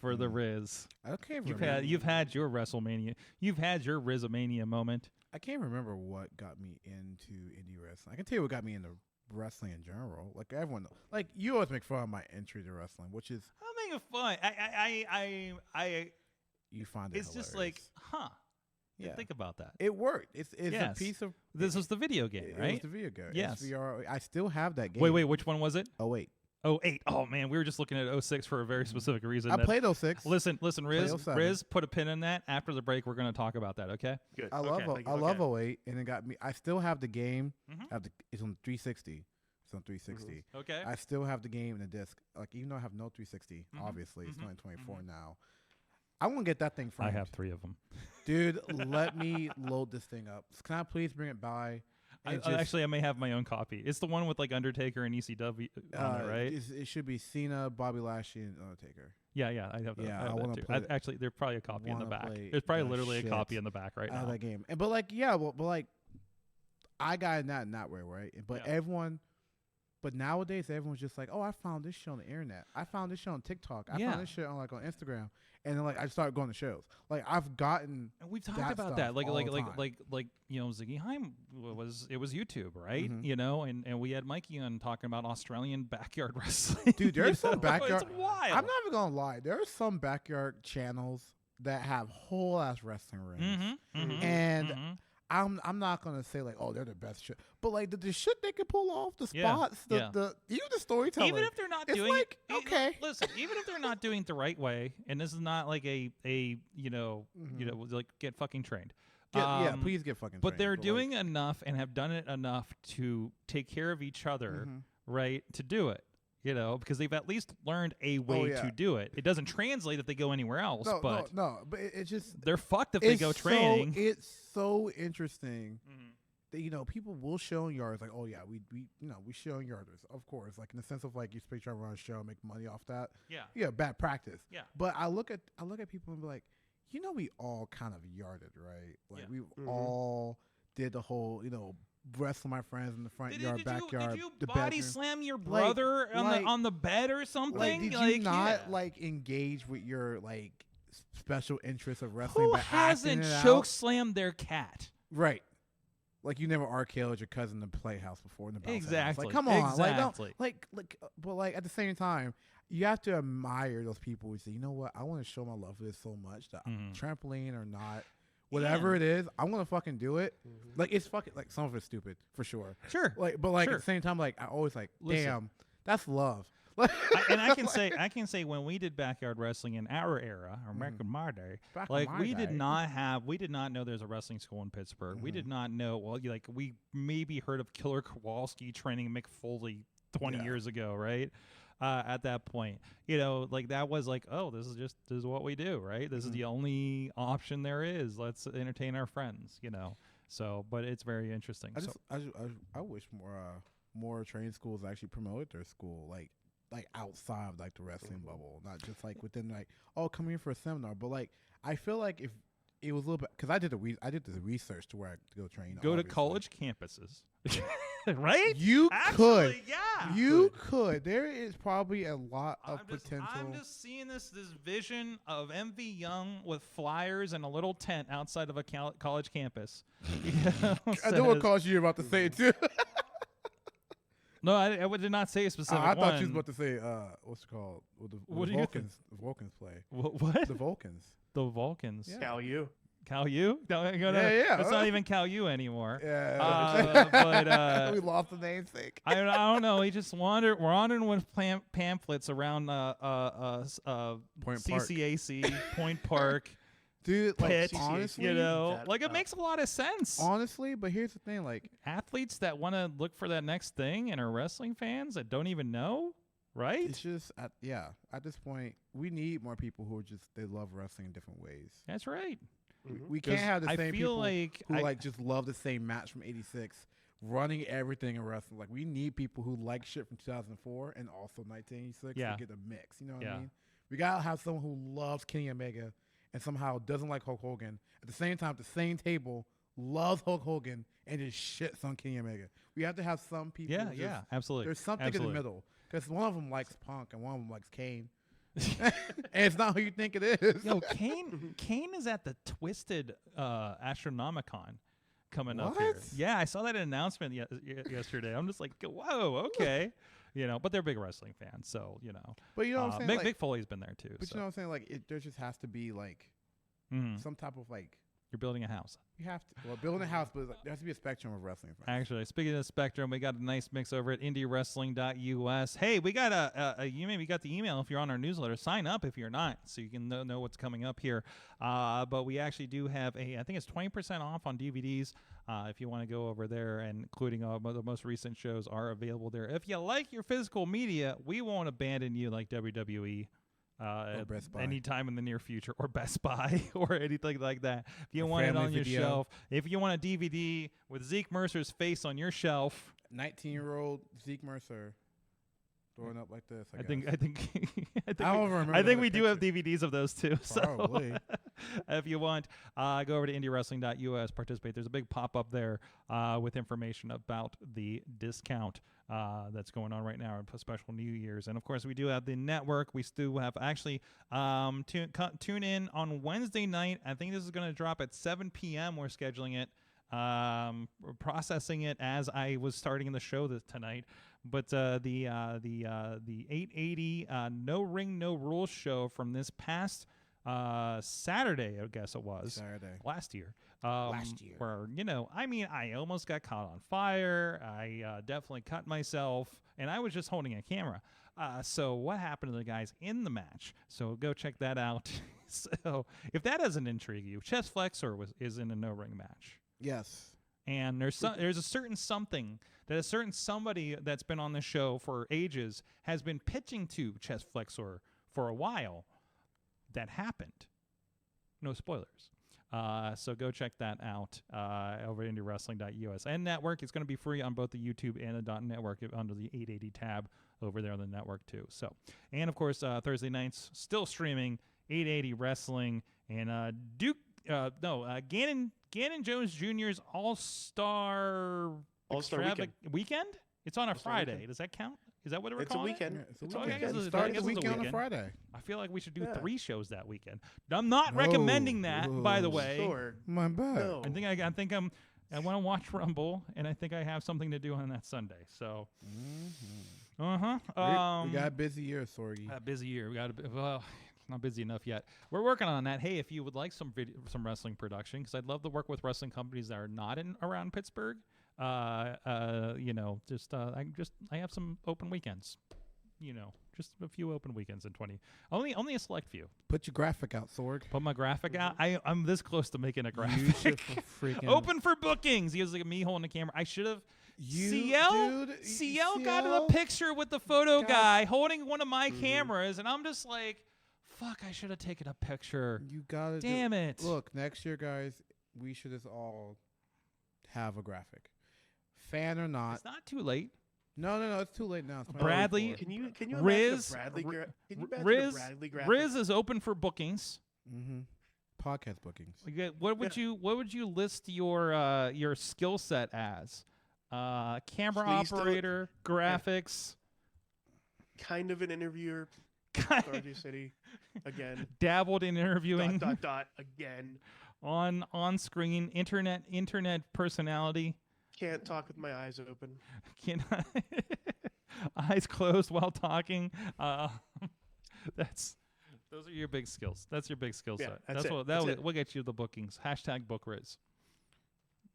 for the Riz. I can't remember. You've had your WrestleMania. You've had your Rizomania moment. I can't remember what got me into indie wrestling. I can tell you what got me into wrestling in general. Like everyone, like you always make fun of my entry to wrestling, which is I'm making fun. I you find it. it's just like, hilarious. Yeah, think about that. it worked. It's Yes. a piece of. This was the video game, It right? was the video game. Yes. SVR. I still have that game. Wait, which one was it? Oh wait, 08. Oh man, we were just looking at 06 for a very specific reason. I played 06. Listen, Riz, 07. put a pin in that. After the break, we're going to talk about that. Okay. Good. I love Okay. I love 08, and it got me. I still have the game. It's on 360. It's on 360. Okay. I still have the game in the disc. Like even though I have no 360, obviously it's 2024 now. I want to get that thing framed. I have 3 of them. Dude, let me load this thing up. Can I please bring it by? Actually, I may have my own copy. It's the one with like Undertaker and ECW on it, right? It should be Cena, Bobby Lashley, and Undertaker. Yeah, I have that. Yeah, I have I that wanna too. play Actually, there's probably a copy in the wanna back. play There's probably the literally a shit copy in the back right out of now. that game. But like, yeah, but like, I got in that way, right? But Yeah. everyone. But nowadays, everyone's just like, "Oh, I found this show on the internet. I found this show on TikTok. I Yeah. found this shit on Instagram." And then like I started going to shows. Like I've gotten. And we've talked that about stuff that, like all the time. you know, Ziggy Heim was YouTube, right? Mhm. You know, and we had Mikey on talking about Australian backyard wrestling. Dude, there's You some know? backyard. It's wild. I'm not even gonna lie. There are some backyard channels that have whole ass wrestling rings, and I'm not gonna say like, oh, they're the best shit, but like the shit they can pull off, the Yeah, spots, yeah. the even the storytelling. Even if they're not it's doing like, it, okay. Listen, even if they're not doing it the right way, and this is not like a like get fucking trained. Yeah, please get fucking. But trained, they're like, doing enough and have done it enough to take care of each other, right? To do it, you know, because they've at least learned a way yeah. to do it. It doesn't translate if they go anywhere else, but no, but it's just they're fucked if they go training. It's so interesting. That, you know, people will show yards like, oh yeah, we show yarders, of course, like in the sense of like you space try to run a show, make money off that. Yeah, bad practice. Yeah. But I look at people and be like, you know, we all kind of yarded, right? Like we all did the whole, you know, wrestle my friends in the front yard, backyard. Did you the body bedroom. slam your brother on the bed or something? Like, did you not like engage with your like special interest of wrestling? Who by hasn't acting it choke out? slammed their cat? Right. Like you never RKO'd your cousin in the playhouse before in the bounce house. Exactly. Like, come on, Exactly. but like at the same time, you have to admire those people who say, you know what, I want to show my love for this so much that trampoline or not, whatever it is, I'm gonna fucking do it. Like it's fucking like some of it's stupid for sure. Sure. Like, but like Sure. at the same time, like I always like, Listen. damn, that's love. I can say when we did backyard wrestling in our era, or back in my day, Back in like my we day. did not know there's a wrestling school in Pittsburgh. We did not know. Well, like we maybe heard of Killer Kowalski training Mick Foley 20 years ago, right? At that point, like that was like, oh, this is what we do, right? This is the only option there is. Let's entertain our friends, So, but it's very interesting. I wish more training schools actually promoted their school, like outside of like the wrestling bubble, not just like within like, oh, come here for a seminar. But like, I feel like if it was a little bit, because I did the research to where I go train. Go to college campuses, right? You could, yeah. You could. There is probably a lot of potential. I'm just seeing this vision of MV Young with flyers and a little tent outside of a college campus. I know what college you're about to say too. No, I did not say a specific I one. thought you was about to say, what's it called? What the do you Vulcans. The Vulcans play. What? The Vulcans. The Vulcans. Yeah. Cal U. Cal U? No, yeah. It's not even Cal U anymore. Yeah. But we lost the namesake. I don't know. He just wandered. We're wandering with pamphlets around Point CCAC, Point Park. Dude, Pitt, honestly, it makes a lot of sense. Honestly, but here's the thing, like athletes that want to look for that next thing and are wrestling fans that don't even know, right? It's just, at this point, we need more people who they love wrestling in different ways. That's right. We can't have the same people who just love the same match from '86, running everything in wrestling. Like we need people who like shit from 2004 and also 1986 to get a mix. You know what I mean? We gotta have someone who loves Kenny Omega and somehow doesn't like Hulk Hogan. At the same time, at the same table, loves Hulk Hogan and just shits on Kenny Omega. We have to have some people. Yeah, absolutely. There's something in the middle. Because one of them likes Punk and one of them likes Kane. And it's not who you think it is. Yo, Kane is at the Twisted Astronomicon coming up here. Yeah, I saw that announcement yesterday. I'm just like, whoa, okay. But they're big wrestling fans, so But you know what I'm saying? Mick Foley's been there too. But you know what I'm saying? Like, there just has to be like some type of like. You're building a house. You have to. Well, building a house, but there has to be a spectrum of wrestling fans. Actually, speaking of spectrum, we got a nice mix over at indiewrestling.us. Hey, we got you maybe got the email if you're on our newsletter. Sign up if you're not, so you can know what's coming up here. But we actually do have I think it's 20% off on DVDs. If you want to go over there, and including the most recent shows are available there. If you like your physical media, we won't abandon you like WWE. Anytime in the near future, or Best Buy, or anything like that. If you want it on your shelf, if you want a DVD with Zeke Mercer's face on your shelf, 19-year-old Zeke Mercer throwing up like this. I think we do have DVDs of those too. Probably. So if you want, go over to indiewrestling.us, participate. There's a big pop-up there with information about the discount that's going on right now, a special New Year's. And of course, we do have the network. We still have actually tune in on Wednesday night. I think this is going to drop at 7 p.m. We're scheduling it, processing it as I was starting the show tonight. But the 880 No Ring No Rules show from this past Saturday, I guess it was last year. Where I almost got caught on fire. I definitely cut myself, and I was just holding a camera. So what happened to the guys in the match? So go check that out. So if that doesn't intrigue you, Chest Flexor is in a no ring match. Yes. And there's a certain something that a certain somebody that's been on the show for ages has been pitching to Chest Flexor for a while. That happened. No spoilers. So go check that out over at indiewrestling.us and network. It's going to be free on both the YouTube and the .network under the 880 tab over there on the network too. So, and of course Thursday nights still streaming 880 Wrestling and Gannon Jones Jr.'s All-Star Weekend. It's on a Friday. Weekend. Does that count? Is that what we're It's a calling weekend. it? It's a I weekend. guess It it's starts a the weekend on a weekend. Friday. I feel like we should do 3 shows that weekend. I'm not No. recommending that, by the way. Sure. My bad. No. I want to watch Rumble, and I think I have something to do on that Sunday. So, We got a busy year, Sorgi. a busy year. We got not busy enough yet. We're working on that. Hey, if you would like some wrestling production, because I'd love to work with wrestling companies that are not around Pittsburgh. I have some open weekends. just a few open weekends in 20. Only a select few. Put your graphic out, Sorg. Put my graphic out. I'm this close to making a You graphic. should freaking Open for bookings. He was like me holding the camera. I should have. CL got in the picture with the photo guy holding one of my cameras, and I'm just like, fuck, I should have taken a picture. You gotta. Damn it. Look, next year, guys, we should just all have a graphic, fan or not. It's not too late. No, it's too late now. It's Bradley, Can you Riz, imagine Riz, a Bradley graphic? Riz is open for bookings. Mm-hmm. Podcast bookings. What would you list your skill set as? Camera Please operator, graphics, kind of an interviewer. RJ City again. Dabbled in interviewing. Again. On screen internet personality. Can't talk with my eyes open. Eyes closed while talking. Those are your big skills. That's your big skill set. We'll get you the bookings. #BookRiz.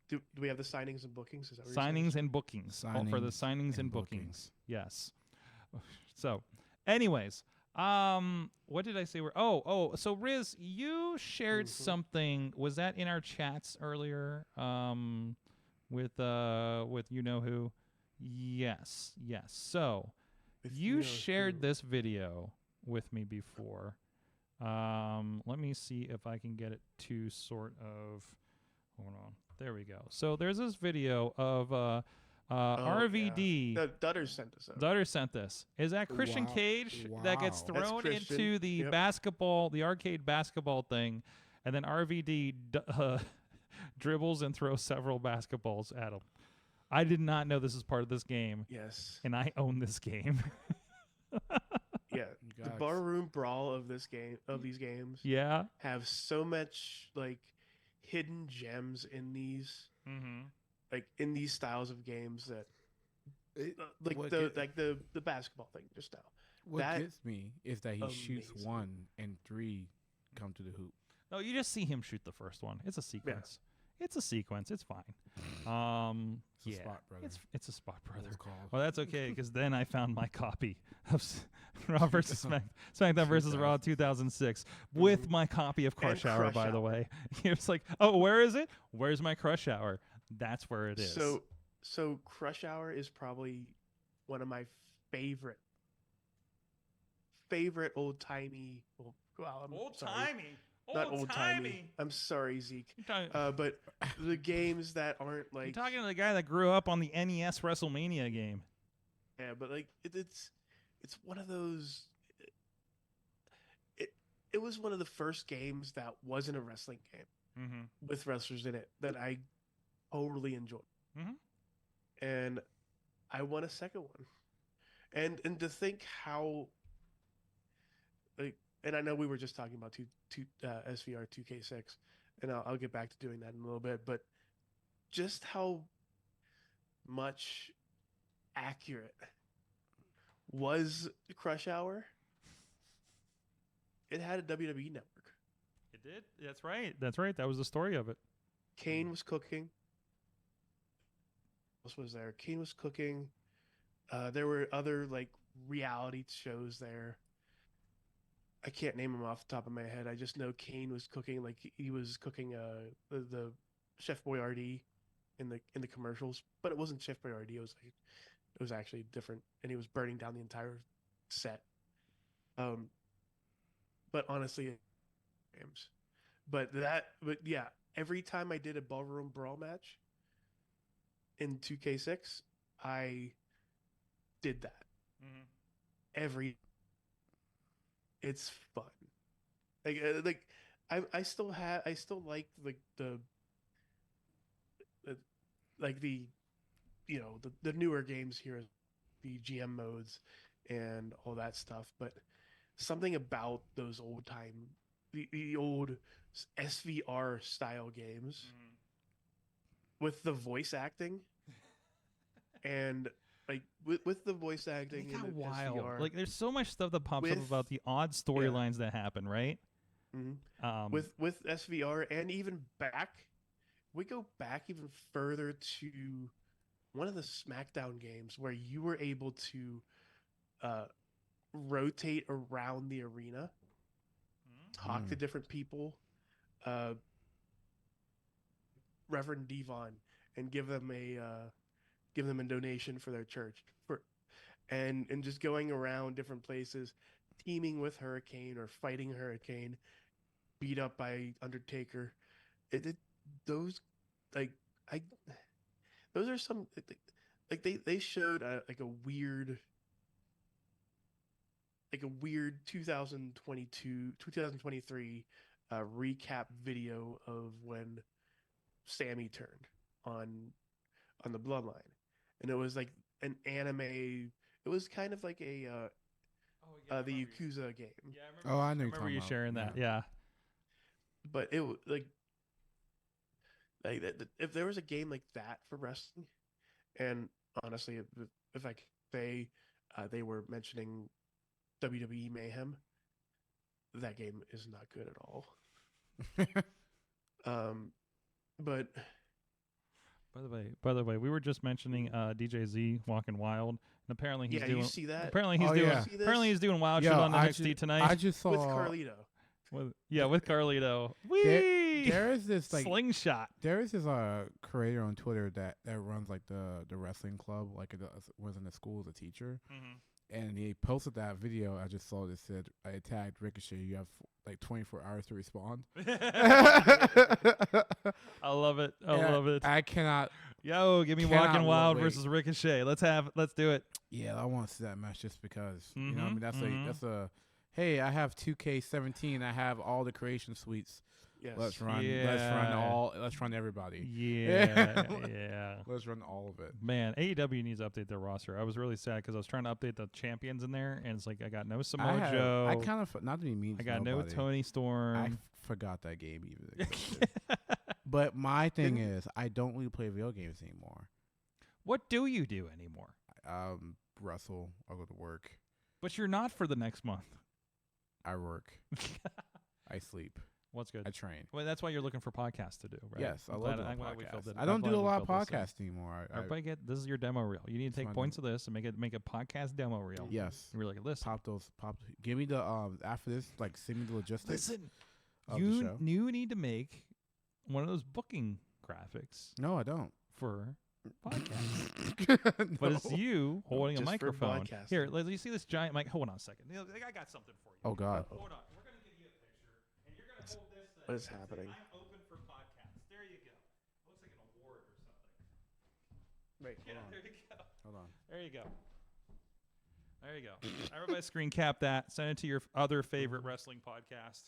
Do we have the signings and bookings? Is that what signings and bookings. For the signings and bookings. Yes. So, anyways, what did I say? So Riz, you shared something. Was that in our chats earlier? With you know who? Yes. So you shared this video with me before. Let me see if I can get it to sort of. Hold on. There we go. So there's this video of RVD. Yeah. Dutter sent this. Dutter sent this. Is that Christian Cage that gets thrown into the basketball, the arcade basketball thing, and then RVD dribbles and throws several basketballs at him? I did not know this is part of this game. Yes. And I own this game. Yeah. The barroom brawl of these games. Yeah. Have so much hidden gems in these. Mm-hmm. In these styles of games that the basketball thing just now. What gets me is that he shoots one and three come to the hoop. No, you just see him shoot the first one. It's a sequence. Yeah. It's a sequence. It's fine. It's a spot, brother. It's a spot, brother. Well, that's okay because then I found my copy of Raw versus SmackDown versus Raw 2006 with my copy of Crush Hour. By the way, it's like, oh, where is it? Where's my Crush Hour? That's where it is. So Crush Hour is probably one of my favorite old timey. Not old timey. I'm sorry, Zeke. But the games that aren't You're talking to the guy that grew up on the NES WrestleMania game. Yeah, but it's one of those. It was one of the first games that wasn't a wrestling game with wrestlers in it that I totally enjoyed. And I want a second one. And to think how and I know we were just talking about SVR 2K6, and I'll get back to doing that in a little bit, but just how much accurate was Crush Hour. It had a WWE network. It did? That's right. That was the story of it. Kane was cooking. What else was there? Kane was cooking. There were other reality shows there. I can't name them off the top of my head. I just know Kane was cooking. He was cooking the Chef Boyardee in the commercials, but it wasn't Chef Boyardee. It was actually different, and he was burning down the entire set. But honestly, games. But yeah, every time I did a ballroom brawl match in 2K6, I did that. It's fun. I still like the newer games here, the GM modes and all that stuff, but something about those old time, the old SVR style games with the voice acting and with the voice acting, it got in the wild. SVR, There's so much stuff that pops up about the odd storylines that happen, right? With SVR, and even we go back even further to one of the SmackDown games where you were able to rotate around the arena, talk to different people, Reverend Devon, and give them a donation for their church, and just going around different places, teaming with Hurricane or fighting Hurricane, beat up by Undertaker. Those are some, like they showed like a weird 2023 recap video of when Sammy turned on the Bloodline, and it was like an anime. It was kind of like a the Yakuza game. Yeah, I know. I remember you sharing that. Yeah. But it was like if there was a game like that for wrestling, and honestly, if I could say, they were mentioning WWE Mayhem, that game is not good at all. But by the way, we were just mentioning DJ Z walking wild, and apparently he's doing. You see that? Apparently he's doing wild shit on NXT tonight. I just saw with Carlito. With Carlito. Whee! There is this like slingshot. There is this creator on Twitter that runs like the wrestling club, like was in the school as a teacher, and he posted that video. I just saw it said, I tagged Ricochet. You have like 24 hours to respond. I love it. Love it. I cannot. Yo, give me Walking Wild versus Ricochet. Let's do it. Yeah, I want to see that match just because you know. I mean, that's a. Hey, I have 2K17. I have all the creation suites. Yes. Let's run. Yeah. Let's run everybody. Yeah, yeah. Let's run all of it. Man, AEW needs to update their roster. I was really sad because I was trying to update the champions in there, and it's like I got no Samoa Joe. I kind of, not to be mean. I got no Tony Storm. I forgot that game even. But my thing is, I don't really play video games anymore. What do you do anymore? Wrestle. I'll go to work. But you're not for the next month. I work. I sleep. What's good? I train. Well, that's why you're looking for podcasts to do, right? Yes, I love doing podcasts. I I'm don't glad do a we lot of filled this in. podcasts anymore. Everybody this is your demo reel. You need to take points of this and make a podcast demo reel. Yes. And we're like, listen. Give me the after this, like send me the logistics. Listen, of the show. you need to make one of those booking graphics. No, I don't. For podcasts. No. But it's you holding a Just for microphone. podcasting. Here, you see this giant mic? Hold on a second. I got something for you. Oh God. Hold on. We're gonna give you a picture, and you're gonna hold this. What is happening? I'm open for podcasts. There you go. Looks like an award or something. Wait, Yeah, there you go. Hold on. There you go. There you go. Everybody screen cap that. Send it to your other favorite wrestling podcast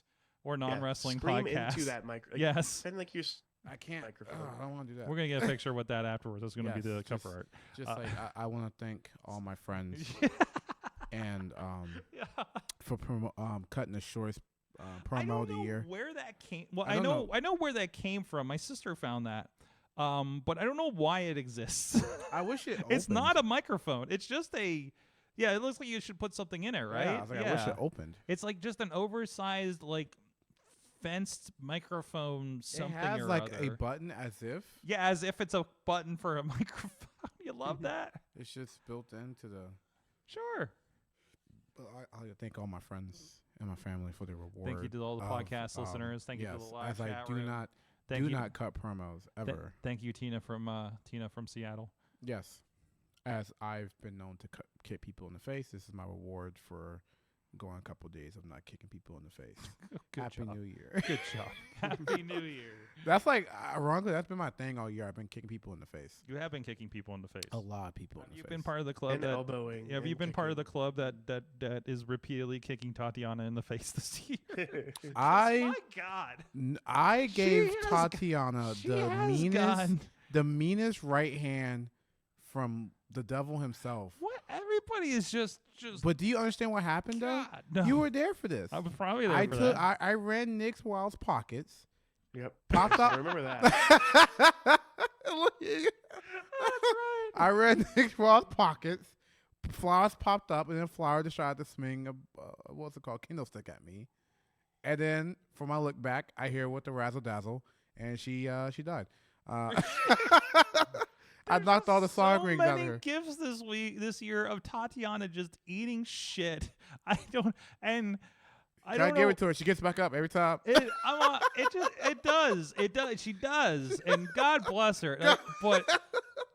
or non-wrestling scream podcast. into that mic. Like, Yes. Pretend like you're. I can't. Microphone. I don't want to do that. We're going to get a picture with that afterwards. That's going to be the cover art. Just like I want to thank all my friends and for cutting the shortest promo of the year. Where that came? Well, I know where that came from. My sister found that. But I don't know why it exists. I wish it. It's not a microphone. It's just a. Yeah, it looks like you should put something in it, right? Yeah, I was like, I wish it opened. It's like just an oversized, like fenced microphone. Something it has or like other. a button, as if. Yeah, as if it's a button for a microphone. You love that? It's just built into the. Sure. But I thank all my friends and my family for the reward. Thank you to all the podcast listeners. Thank you to the live chat I do room. not cut promos ever. Thank you, Tina from Seattle. Yes, as I've been known to kick people in the face. This is my reward for going a couple of days of not kicking people in the face. Happy New Year. Good job. Happy New Year. That's like ironically, that's been my thing all year. I've been kicking people in the face. You have been kicking people in the face. A lot of people in the face. You've been part of the club And that elbowing. have you been part of the club that is repeatedly kicking Tatiana in the face this year? my God. I gave Tatiana the meanest right hand from the devil himself. What? Everybody is just. But do you understand what happened though? No. You were there for this. I was probably there for that. I ran Nick Wild's pockets. Yep. Popped up. I remember that. That's right. I ran Nick Wild's pockets. Flowers popped up, and then Flower decided to swing a what's it called, candlestick at me. And then, from my look back, I hear with the razzle dazzle, and she died. I knocked all the song rings out of So her. many gifts this year of Tatiana just eating shit. I don't know. Give it to her. She gets back up every time. It does. She does. And God bless her.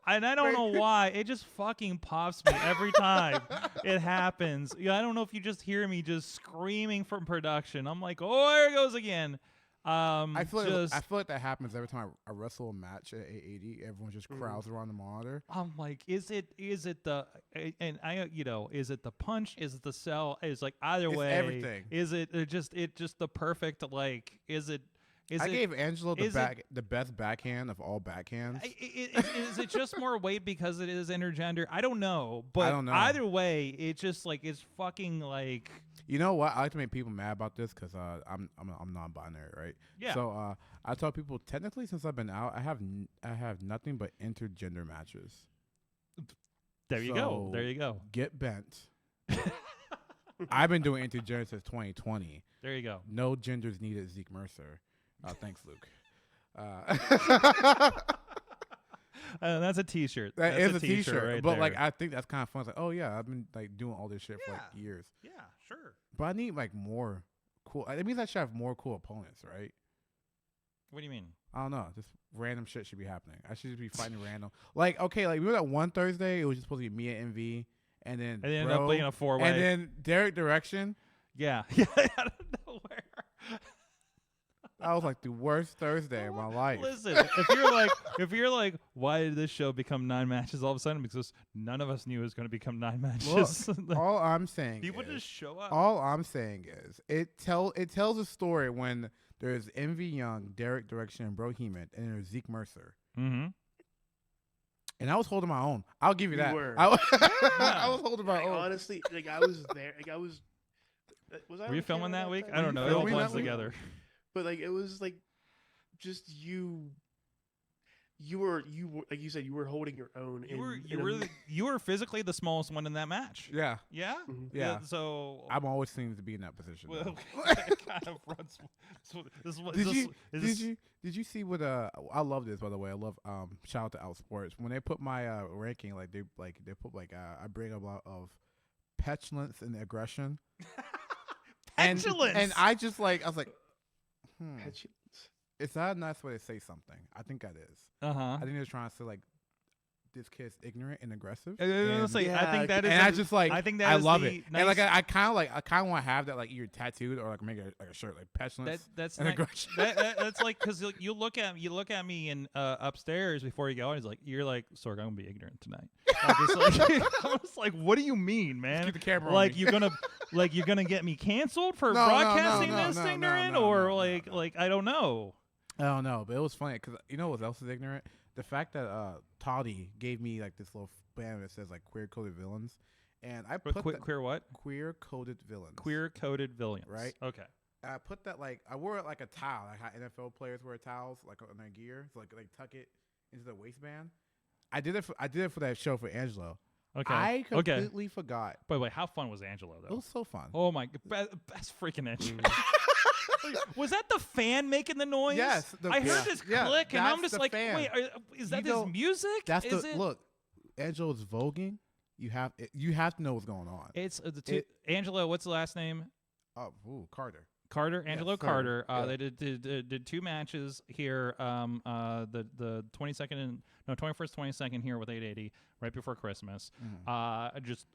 And I don't know why. It just fucking pops me every time it happens. Yeah, I don't know if you just hear me just screaming from production. I'm like, oh, there it goes again. I feel like that happens every time I wrestle a match at 880. Everyone just crowds around the monitor. I'm like, is it the is it the punch? Is it the sell? Is like either way. Everything. Is it just the perfect like? I gave Angelo the best backhand of all backhands. Is it just more weight because it is intergender? I don't know, but I don't know. Either way, it just like it's fucking like. You know what? I like to make people mad about this because I'm non-binary, right? Yeah. So I tell people technically since I've been out, I have nothing but intergender matches. There you go. There you go. Get bent. I've been doing intergender since 2020. There you go. No genders needed. Zeke Mercer. Thanks, Luke. That's a T-shirt. That is a T-shirt, right but there. like I think that's kind of fun. It's like, oh yeah, I've been like doing all this shit for like years. Yeah, sure. But I need like more cool. It means I should have more cool opponents, right? What do you mean? I don't know. Just random shit should be happening. I should just be fighting random. Like okay, like remember that one Thursday? It was just supposed to be me and MV, and then it ended up being a 4-way. And then Derek Direction. Yeah, yeah, out of nowhere. That was like the worst Thursday of my life. Listen, if you're like, why did this show become 9 matches all of a sudden? Because none of us knew it was going to become 9 matches. Look, all I'm saying people is, just show up. All I'm saying is it tells a story when there's MV Young, Derek Direction, and Broheman, and there's Zeke Mercer. Mm-hmm. And I was holding my own. I'll give you that. Were. I was holding my own. Honestly, like I was there. Like I was. Was I? Were you filming that week? time? I don't know. It all blends together. But like it was like just you were like you said you were holding your own. You were physically the smallest one in that match. Yeah. Yeah. Mm-hmm. Yeah. So I'm always seeming to be in that position. Well, that kind of runs. So Did you see what I love this by the way. I love shout out to Outsports when they put my ranking like they put like I bring up a lot of petulance and aggression. Petulance. And I was like. Petulance. Is that a nice way to say something? I think that is. Uh-huh. I think they're trying to say like this kid's ignorant and aggressive. I think that is. And I just like. I think that I is love the it. nice, And like I kind of want to have that like either tattooed or like make a shirt like petulance. That's and not, aggression. that's like because you look at me in upstairs before you go, and you're like, Sorg, I'm gonna be ignorant tonight. I'm just like, what do you mean, man? Keep the camera like on me. you're gonna get me canceled for No, broadcasting no, this no, ignorant, no, or no, like I don't know. I don't know, but it was funny because you know what else is ignorant? The fact that Toddy gave me like this little band that says like queer coded villains, and I put Queer what? Queer coded villains. Queer coded villains. Right. Okay. I put that like I wore it like a towel, like how NFL players wear towels like on their gear, so like tuck it into the waistband. I did it for that show for Angelo. Okay. I completely forgot. By the way, how fun was Angelo though? It was so fun. Oh my, best freaking Angelo. Was that the fan making the noise? Yes. I heard this click, and I'm just like, fan. wait, is that his music? That's look. Angelo's voguing. You have to know what's going on. It's Angelo. What's the last name? Carter. Carter, Angelo Carter. Yeah. They did 2 matches here. The 22nd and 21st, 22nd here with 880 right before Christmas. Just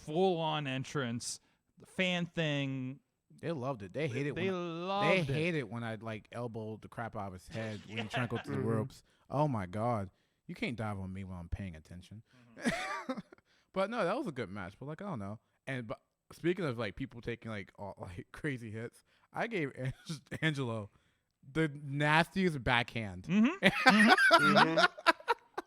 full on entrance, the fan thing. They loved it. They hated. They hate it when I like elbowed the crap out of his head when he trying to go through the ropes. Oh my god, you can't dive on me while I'm paying attention. But no, that was a good match. But like I don't know. But speaking of like people taking like crazy hits, I gave Angelo the nastiest backhand.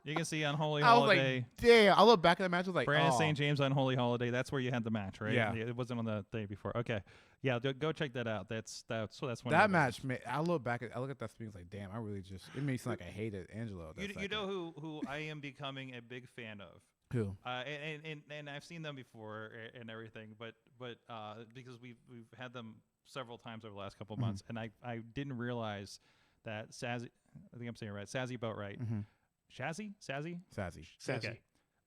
You can see Unholy I was Holiday. like, damn. I look back at the match. I was like, Brandon St. James Unholy Holiday. That's where you had the match, right? Yeah. It wasn't on the day before. Okay. Yeah, go check that out. That's one that match. I look back at that speech like, damn. I really just it makes it like I hated Angelo. You know who I am becoming a big fan of. Who? And I've seen them before and everything, but because we've had them several times over the last couple of months, and I didn't realize that Sazzy, I think I'm saying it right, Sazzy Boatwright. Shazzy? Sassy. Okay.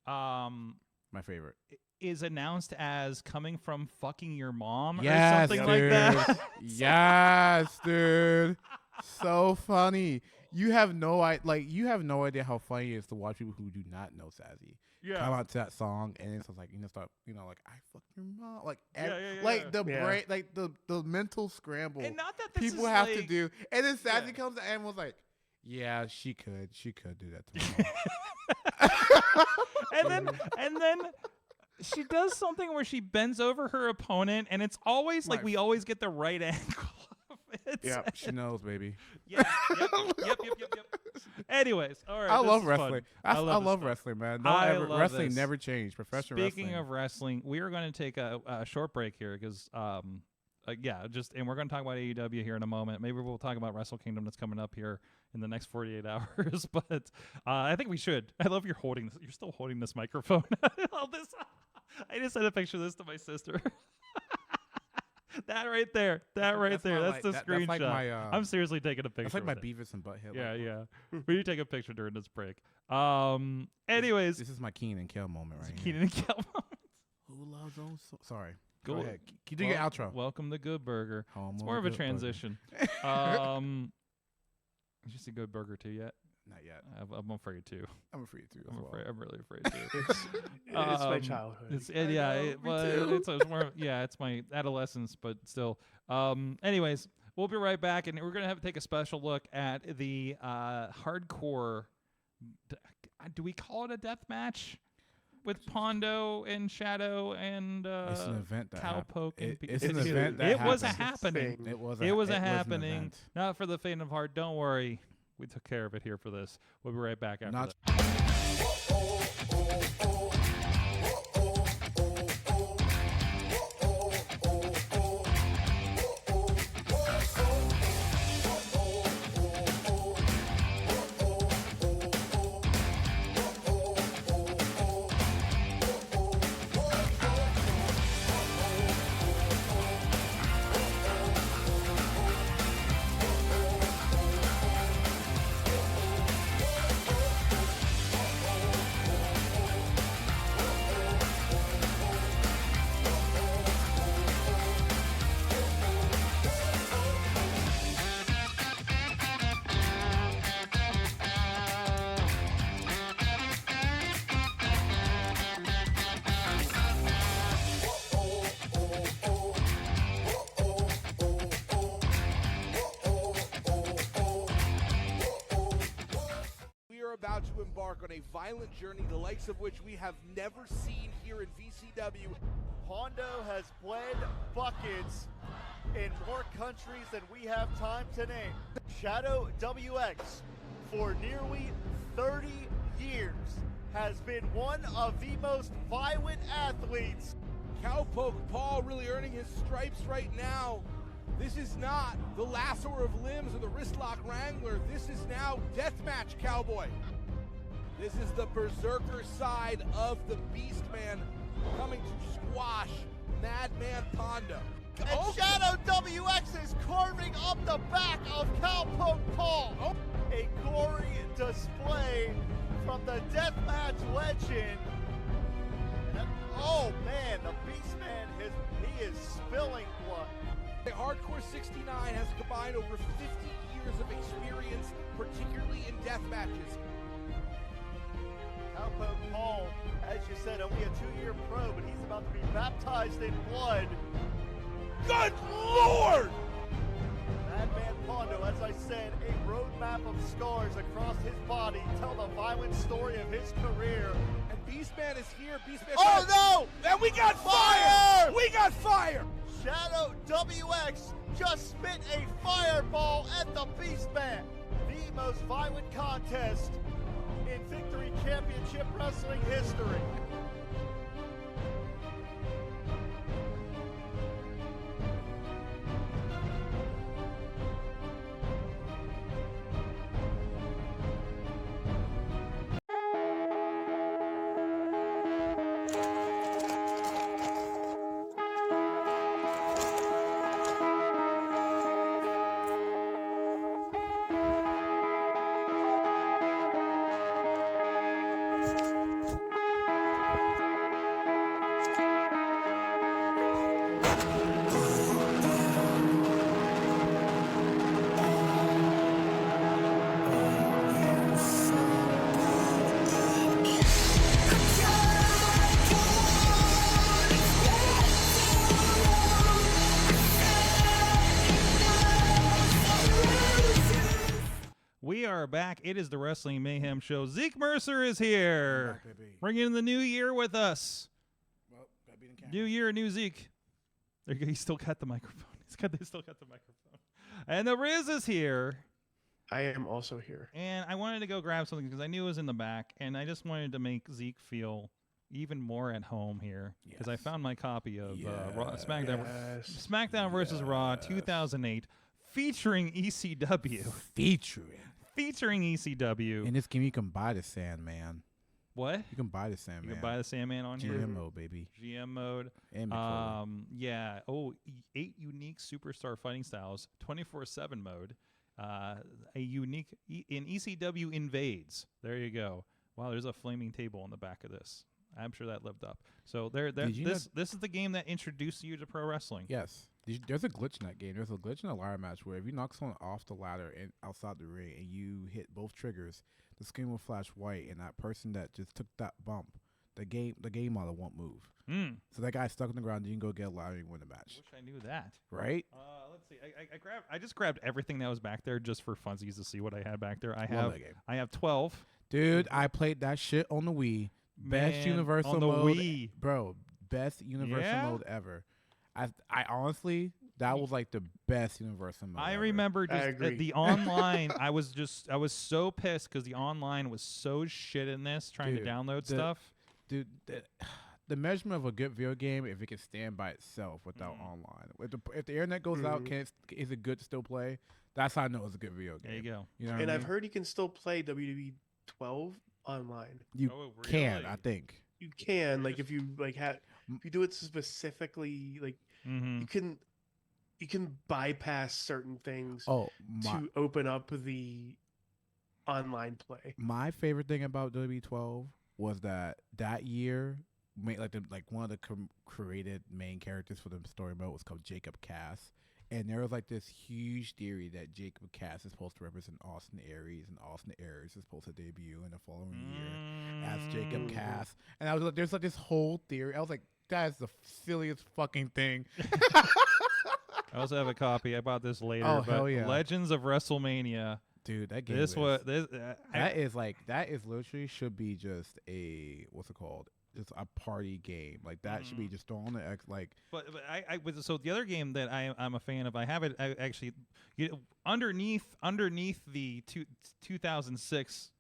My favorite. Is announced as coming from fucking your mom Yes, or something dude. like that. Yes, dude. So funny. You have no idea how funny it is to watch people who do not know Sassy come out to that song, and it's like start like I fuck your mom, like like the brain, like the mental scramble And not that this people is have like, to do, and then Sassy comes and was like, yeah, she could do that to mom. and then she does something where she bends over her opponent, and it's always like we always get the right angle of it. Yeah, she knows, baby. Yep. Anyways, all right. I this love is wrestling. fun. I love wrestling, man. Wrestling this. never changed. Professional Speaking wrestling. of wrestling, we are going to take a short break here because, and we're going to talk about AEW here in a moment. Maybe we'll talk about Wrestle Kingdom that's coming up here in the next 48 hours. But I think we should. I love you're holding this. You're still holding this microphone. I just sent a picture of this to my sister. That right there. That's the screenshot. Like my, I'm seriously taking a picture. That's like my of it. Beavis and Butthead. Yeah. We need to take a picture during this break. Anyways, this is my Keenan and Kel moment right here. Keenan and Kel moment. Who loves those? Sorry. Go ahead. You do your outro. Welcome to Good Burger. Home It's of more of a Good transition. Burger. Did you see Good Burger 2 yet? Not yet. I'm afraid to. I'm afraid to. I'm really afraid to. It's my childhood. It's my adolescence, but still. Anyways, we'll be right back, and we're gonna take a special look at the hardcore. Do we call it a death match with Pondo and Shadow and it's an event that Cowpoke? It's an event that it was a happened. happening. It was a an happening. event. Not for the faint of heart. Don't worry. We took care of it here for this. We'll be right back after that. About to embark on a violent journey, the likes of which we have never seen here in VCW. Pondo has bled buckets in more countries than we have time to name. Shadow WX, for nearly 30 years, has been one of the most violent athletes. Cowpoke Paul really earning his stripes right now. This is not the lassoer of limbs or the wristlock wrangler. This is now Deathmatch Cowboy. This is the berserker side of the Beastman coming to squash Madman Pondo. And Shadow WX is carving up the back of Cowpoke Paul. A gory display from the Deathmatch legend. Oh man, the Beastman, he is spilling blood. Hardcore 69 has combined over 50 years of experience, particularly in death matches. Cowpoke Paul, as you said, only a 2-year pro, but he's about to be baptized in blood. Good Lord! Madman Pondo, as I said, a roadmap of scars across his body tell the violent story of his career. And Beastman is here. Beastman. Oh no! And we got fire! We got fire! Shadow WX just spit a fireball at the Beastman. The most violent contest in Victory Championship Wrestling history. back. It is the Wrestling Mayhem Show. Zeke Mercer is here. Bringing in the new year with us. Well, gotta be in camera. New year, new Zeke. There you go. He still got the microphone. They still got the microphone. And the Riz is here. I am also here. And I wanted to go grab something because I knew it was in the back, and I just wanted to make Zeke feel even more at home here because I found my copy of SmackDown versus Raw 2008 featuring ECW. Featuring ECW. In this game, you can buy the Sandman. What? You can buy the Sandman. You can buy the Sandman on here. GM mode, baby. GM mode. And yeah. Oh, 8 unique superstar fighting styles. 24/7 mode. A unique in ECW invades. There you go. Wow, there's a flaming table on the back of this. I'm sure that lived up. So this is the game that introduced you to pro wrestling. Yes. There's a glitch in that game. There's a glitch in a ladder match where if you knock someone off the ladder and outside the ring and you hit both triggers, the screen will flash white, and that person that just took that bump, the game model won't move. So that guy's stuck on the ground. You can go get a ladder and win the match. Wish I knew that. Right? Let's see. I just grabbed everything that was back there just for funsies to see what I had back there. I have 12. Dude, I played that shit on the Wii. Best universal on the mode, Wii. bro. Best universal mode ever. I honestly, that was like the best universal mode. I ever. remember just the online. I was so pissed because the online was so shit in this trying to download stuff. Dude, the measurement of a good video game, if it can stand by itself without online. If the internet goes out, is it good to still play? That's how I know it's a good video game. There you go. You know and I've heard you can still play WWE 12 online. You can, I think. You can, like if you if you do it specifically, like you can bypass certain things to open up the online play. My favorite thing about WWE 12 was that year, one of the created main characters for the story mode was called Jacob Cass. And there was like this huge theory that Jacob Cass is supposed to represent Austin Aries, and Austin Aries is supposed to debut in the following year as Jacob Cass. And I was like, there's like this whole theory. I was like, that is the silliest fucking thing. I also have a copy. I bought this later. Oh, but hell yeah. Legends of WrestleMania. Dude, that game that is literally should be just a, what's it called? Just a party game. Like that should be just thrown on the X. Like, but so the other game that I'm a fan of, I have it actually underneath the 2006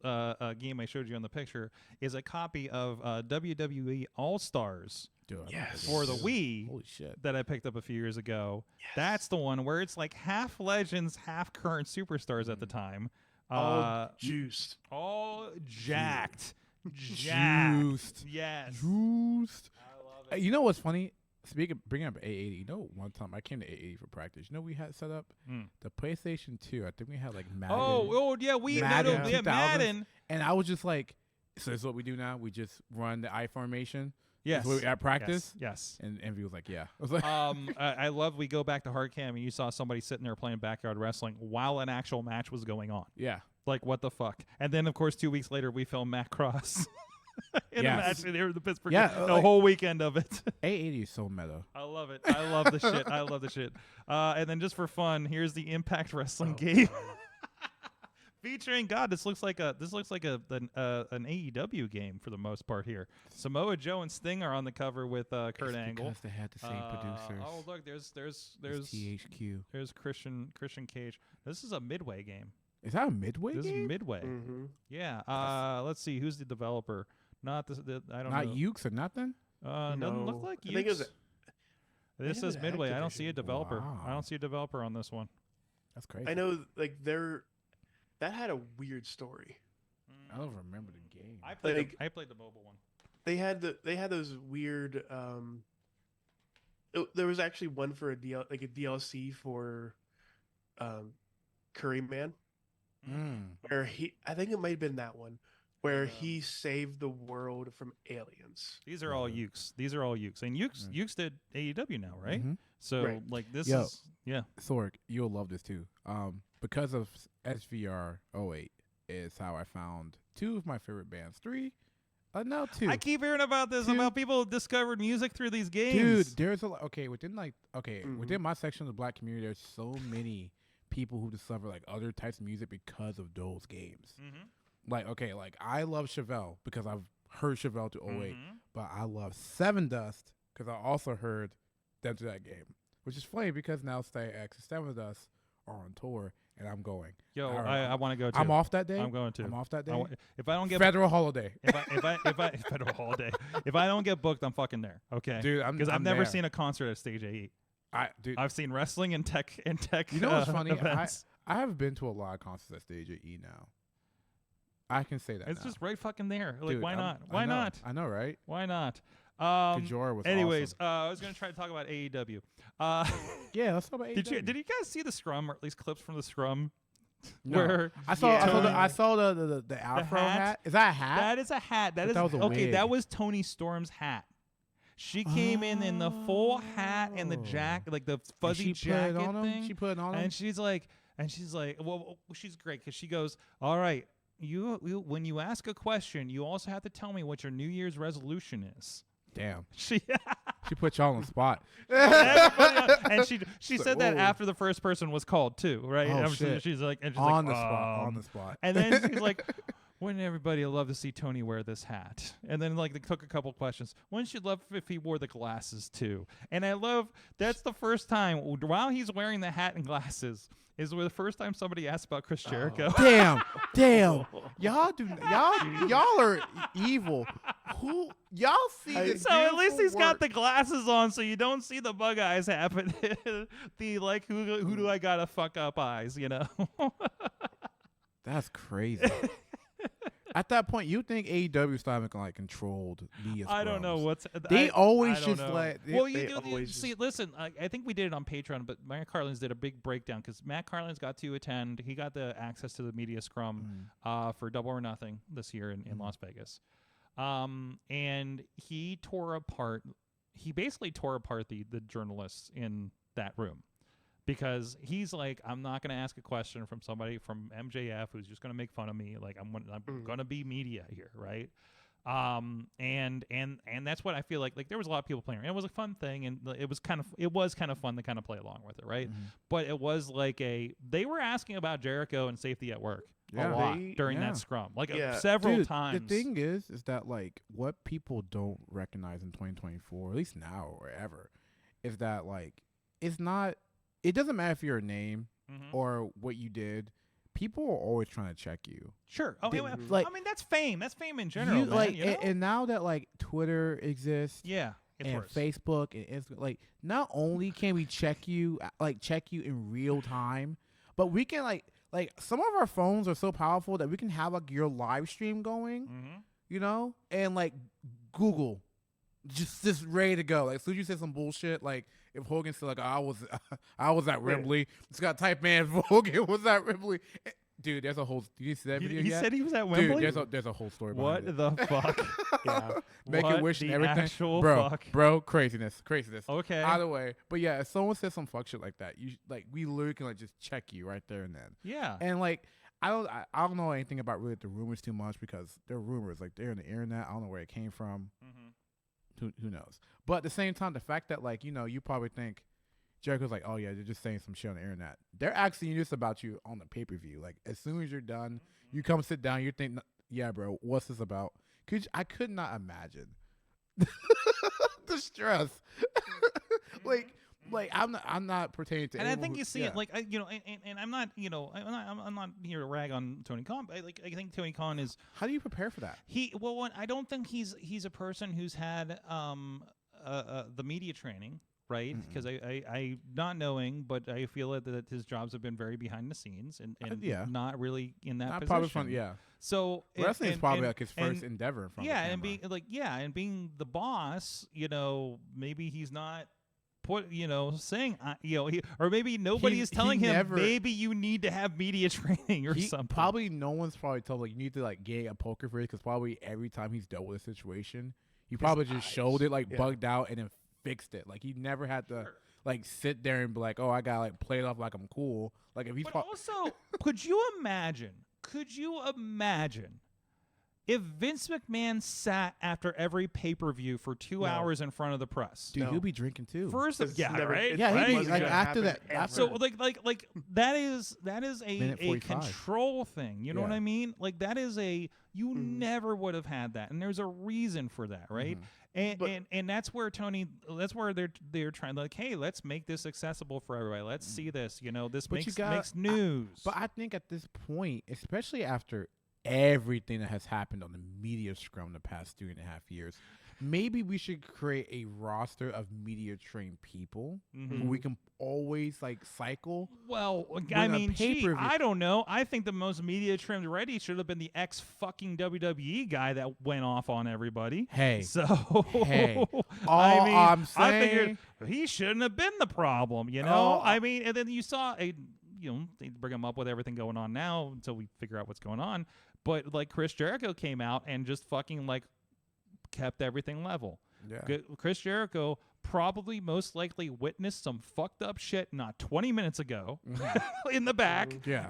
game I showed you on the picture is a copy of WWE All Stars. For the Wii. Holy shit. That I picked up a few years ago. Yes. That's the one where it's like half legends, half current superstars at the time. All juiced. All jacked. Juiced. Yes. Juiced. I love it. You know what's funny? Bringing up 880, you know, one time I came to 880 for practice. You know, we had set up the PlayStation 2. I think we had like Madden. Oh yeah, Madden. And I was just like, so this is what we do now. We just run the I formation. Yes. At practice. Yes. And Envy was like, yeah. I was like, I love. We go back to Hardcam, and you saw somebody sitting there playing backyard wrestling while an actual match was going on. Yeah. Like, what the fuck? And then, of course, 2 weeks later, we filmed Matt Cross in a match there in the Pittsburgh. Yeah, the whole weekend of it. 880 is so meta. I love it. I love the shit. I love the shit. And then just for fun, here's the Impact Wrestling game. Featuring this looks like an AEW game for the most part here. Samoa Joe and Sting are on the cover with Kurt Angle. Because they had the same producers. Oh look, there's THQ. There's Christian Cage. This is a Midway game. Is that a Midway This game? is Midway. Mm-hmm. Yeah. Let's see who's the developer. Not this. I don't know. Not Ukes or nothing. Doesn't look like Ukes. This says Midway. I don't see a developer. Wow. I don't see a developer on this one. That's crazy. I know, like that had a weird story. I don't remember the game. I played the mobile one. They had those weird. There was actually one for a DLC for, Curry Man, where I think it might have been that one, where he saved the world from aliens. These are all Ukes. And Ukes did AEW now, right? Mm-hmm. So like this is Sorg, you'll love this too. Because of SVR 08 is how I found 2 of my favorite bands. 3, now 2. I keep hearing about this, about people who discovered music through these games. Dude, there's within my section of the black community, there's so many people who discover like other types of music because of those games. Mm-hmm. Like, okay, like I love Chevelle because I've heard Chevelle to 08, Mm-hmm. but I love Seven Dust because I also heard them to that game, which is funny because now Stay X and Seven Dust are on tour and I'm going. Yo, All I want to go too. I'm off that day. I'm going to. I'm off that day. If I don't get federal holiday. if I federal holiday, if I don't get booked, I'm fucking there. Okay, Dude, because I've never there. seen a concert at Stage 8. Dude, I've seen wrestling and tech. you know what's funny? Events. I have been to a lot of concerts at Stage 8E now. I can say that. It's now. just right fucking there. Like, Dude, why not? I Why know. not? I know, right? Why not? Kajora was anyways, awesome. I was gonna try to talk about AEW. Yeah, let's talk about AEW. Did you guys see the scrum, or at least clips from the scrum? No. Where I saw Tony- the afro hat? hat. Is that a hat? That is a hat. That is That was a okay. wig. That was Tony Storm's hat. She came in the full hat and the jacket, like the fuzzy jacket thing. She put it on him. And she's like, well, she's great because she goes, all right, you when you ask a question, you also have to tell me what your New Year's resolution is. Damn. She Put y'all on the spot. and she said that whoa. after the first person was called too, right? Oh, And shit. she's like, On the spot. And then she's like, wouldn't everybody love to see Tony wear this hat? And then like they took a couple questions. Wouldn't you love if he wore the glasses too? And I love that's the first time while he's wearing the hat and glasses is the first time somebody asked about Chris Jericho. Damn. Y'all are evil. Who y'all see this? So at least beautiful he's got work. the glasses on, so you don't see the bug eyes happen. The like, who do I gotta fuck up eyes? You know. That's crazy. At that point, you think AEW started like controlled media? I don't know what's. They always I don't just know. let. Well, they you do. always See, listen. I think we did it on Patreon, but Matt Carlins did a big breakdown because Matt Carlins got to attend. He got the access to the media scrum for Double or Nothing this year in Las Vegas, and he tore apart. He basically tore apart the journalists in that room. Because he's like, I'm not going to ask a question from somebody from MJF who's just going to make fun of me. Like I'm going to be media here, right? And that's what I feel like. Like there was a lot of people playing. And it was a fun thing, and it was kind of fun to kind of play along with it, right? But it was like they were asking about Jericho and safety at work a lot during that scrum, like several times. The thing is that like what people don't recognize in 2024, at least now or ever, is that like it's not. It doesn't matter if you're a name or what you did. People are always trying to check you. Sure. Oh, like, I mean, that's fame. That's fame in general. You, man, like, you know? and now that like Twitter exists, it's and worse. Facebook and Instagram, like not only can we check you in real time, but we can like some of our phones are so powerful that we can have like your live stream going, you know, and like Google. Just ready to go. Like as soon as you say some bullshit, like if Hogan said like I was at Wembley, just got type man Hogan was at Wembley. Dude, there's a whole. Did you see that video? He yet? said he was at Wembley. Dude, there's a whole story. What behind the fuck? Make a wish and everything, actual bro. Fuck? Bro, craziness. Okay. Either way, but yeah, if someone says some fuck shit like that, you like we literally can like just check you right there and then. Yeah. And like I don't know anything about really the rumors too much because they're rumors. Like they're in the internet. I don't know where it came from. Who knows? But at the same time, the fact that like, you know, you probably think Jericho's like, oh yeah, they're just saying some shit on the internet. They're asking you this about you on the pay-per-view. Like as soon as you're done, you come sit down, you think, yeah, bro, what's this about? I could not imagine the stress. Like I'm not pertaining to. And I think you see yeah. it like you know, and I'm not I'm not here to rag on Tony Khan. But I think Tony Khan is. How do you prepare for that? I don't think he's a person who's had the media training, right? Because I not knowing, but I feel that his jobs have been very behind the scenes and not really in that position. Probably fun, yeah. So wrestling is probably like his first endeavor. In front of the camera. And being the boss, you know, maybe he's not. Saying, or maybe nobody is telling him. Maybe you need to have media training or something. Probably no one's probably told like you need to like get a poker face because probably every time he's dealt with a situation, he probably just showed it like bugged out and then fixed it. Like he never had to like sit there and be like, oh, I gotta like play it off like I'm cool. Like if he's also, could you imagine If Vince McMahon sat after every pay-per-view for 2 hours in front of the press, dude, he'll be drinking too. first, It's yeah, never- right, it Yeah, he'd be wasn't like gonna after happen that. ever. So like that is a Minute 45. control thing. You know what Yeah. I mean? Like that is you never would have had that, and there's a reason for that, right? And that's where they're trying, like, hey, let's make this accessible for everybody. Let's see this. You know, this makes news. But I think at this point, especially after everything that has happened on the media scrum the past 3.5 years, maybe we should create a roster of media trained people who we can always like cycle. Well, Bring I a mean, gee, pay-per-view. I don't know. I think the most media trimmed ready should have been the fucking WWE guy that went off on everybody. Hey. So Hey. I All mean, I'm I saying- figured he shouldn't have been the problem. You know, Oh, I mean, and then you saw they bring him up with everything going on now until we figure out what's going on. But like Chris Jericho came out and just fucking like kept everything level. Yeah. Chris Jericho probably most likely witnessed some fucked up shit not 20 minutes ago in the back. Yeah.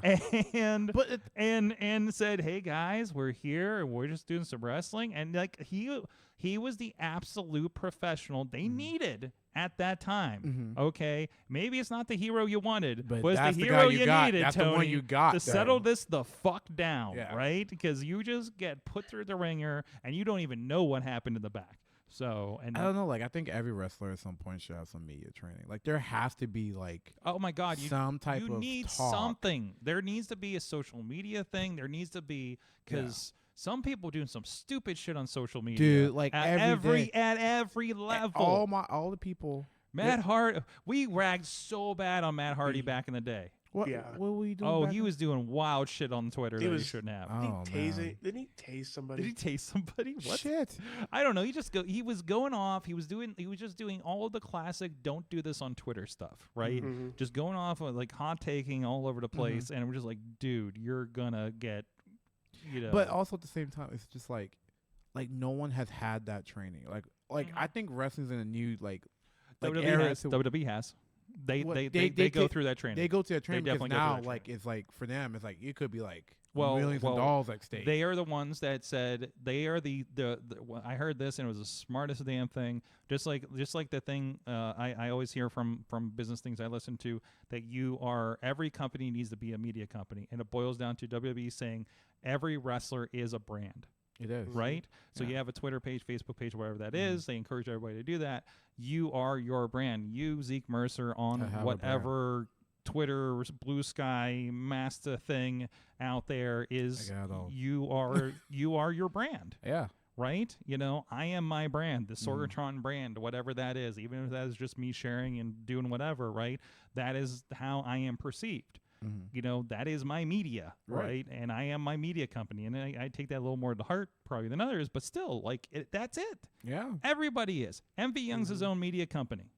And said, "Hey guys, we're here and we're just doing some wrestling." And like he was the absolute professional they needed at that time. Okay, maybe it's not the hero you wanted, But but it's that's the the hero guy you you got. needed, That's the Tony, one you got, to though. settle this the fuck down, Yeah. right? Because you just get put through the ringer and you don't even know what happened in the back. So, and I don't know. Like, I think every wrestler at some point should have some media training. Like, there has to be like oh my God, some type you of need talk. something. There needs to be a social media thing. There needs to be, because some people doing some stupid shit on social media, Dude, like at every day. at every level. All the people. Matt Hardy, we ragged so bad on Matt Hardy back in the day. What? Yeah. What were you doing? Oh, back he then? was doing wild shit on Twitter He that he was- shouldn't have. Oh, man. Didn't he tase somebody? Did he taste somebody? What? Shit. I don't know. He was going off. He was just doing all of the classic don't do this on Twitter stuff, right? Just going off of like hot taking all over the place, and we're just like, dude, you're gonna get, you know. But also at the same time, it's just like no one has had that training. Like I think wrestling's in a new like era to- WWE has. They They go through that training. They go to that training because definitely go through now that like it's like for them it's like it could be like Well, millions of dollars at stake. They are the ones that said they are the I heard this and it was the smartest damn thing. Just like the thing I always hear from business things I listen to, that every company needs to be a media company, and it boils down to WWE saying every wrestler is a brand. It is. Right? So you have a Twitter page, Facebook page, whatever that is. They encourage everybody to do that. You are your brand. You, Zeke Mercer, on I have a whatever Twitter, Blue Sky, Master thing out there is, I got it all. you are your brand. Yeah. Right? You know, I am my brand, the Sorgatron brand, whatever that is, even if that is just me sharing and doing whatever, right? That is how I am perceived. You know, that is my media, right? And I am my media company. And I take that a little more to heart probably than others, but still, like, that's it. Yeah. Everybody is. MV Young's his own media company.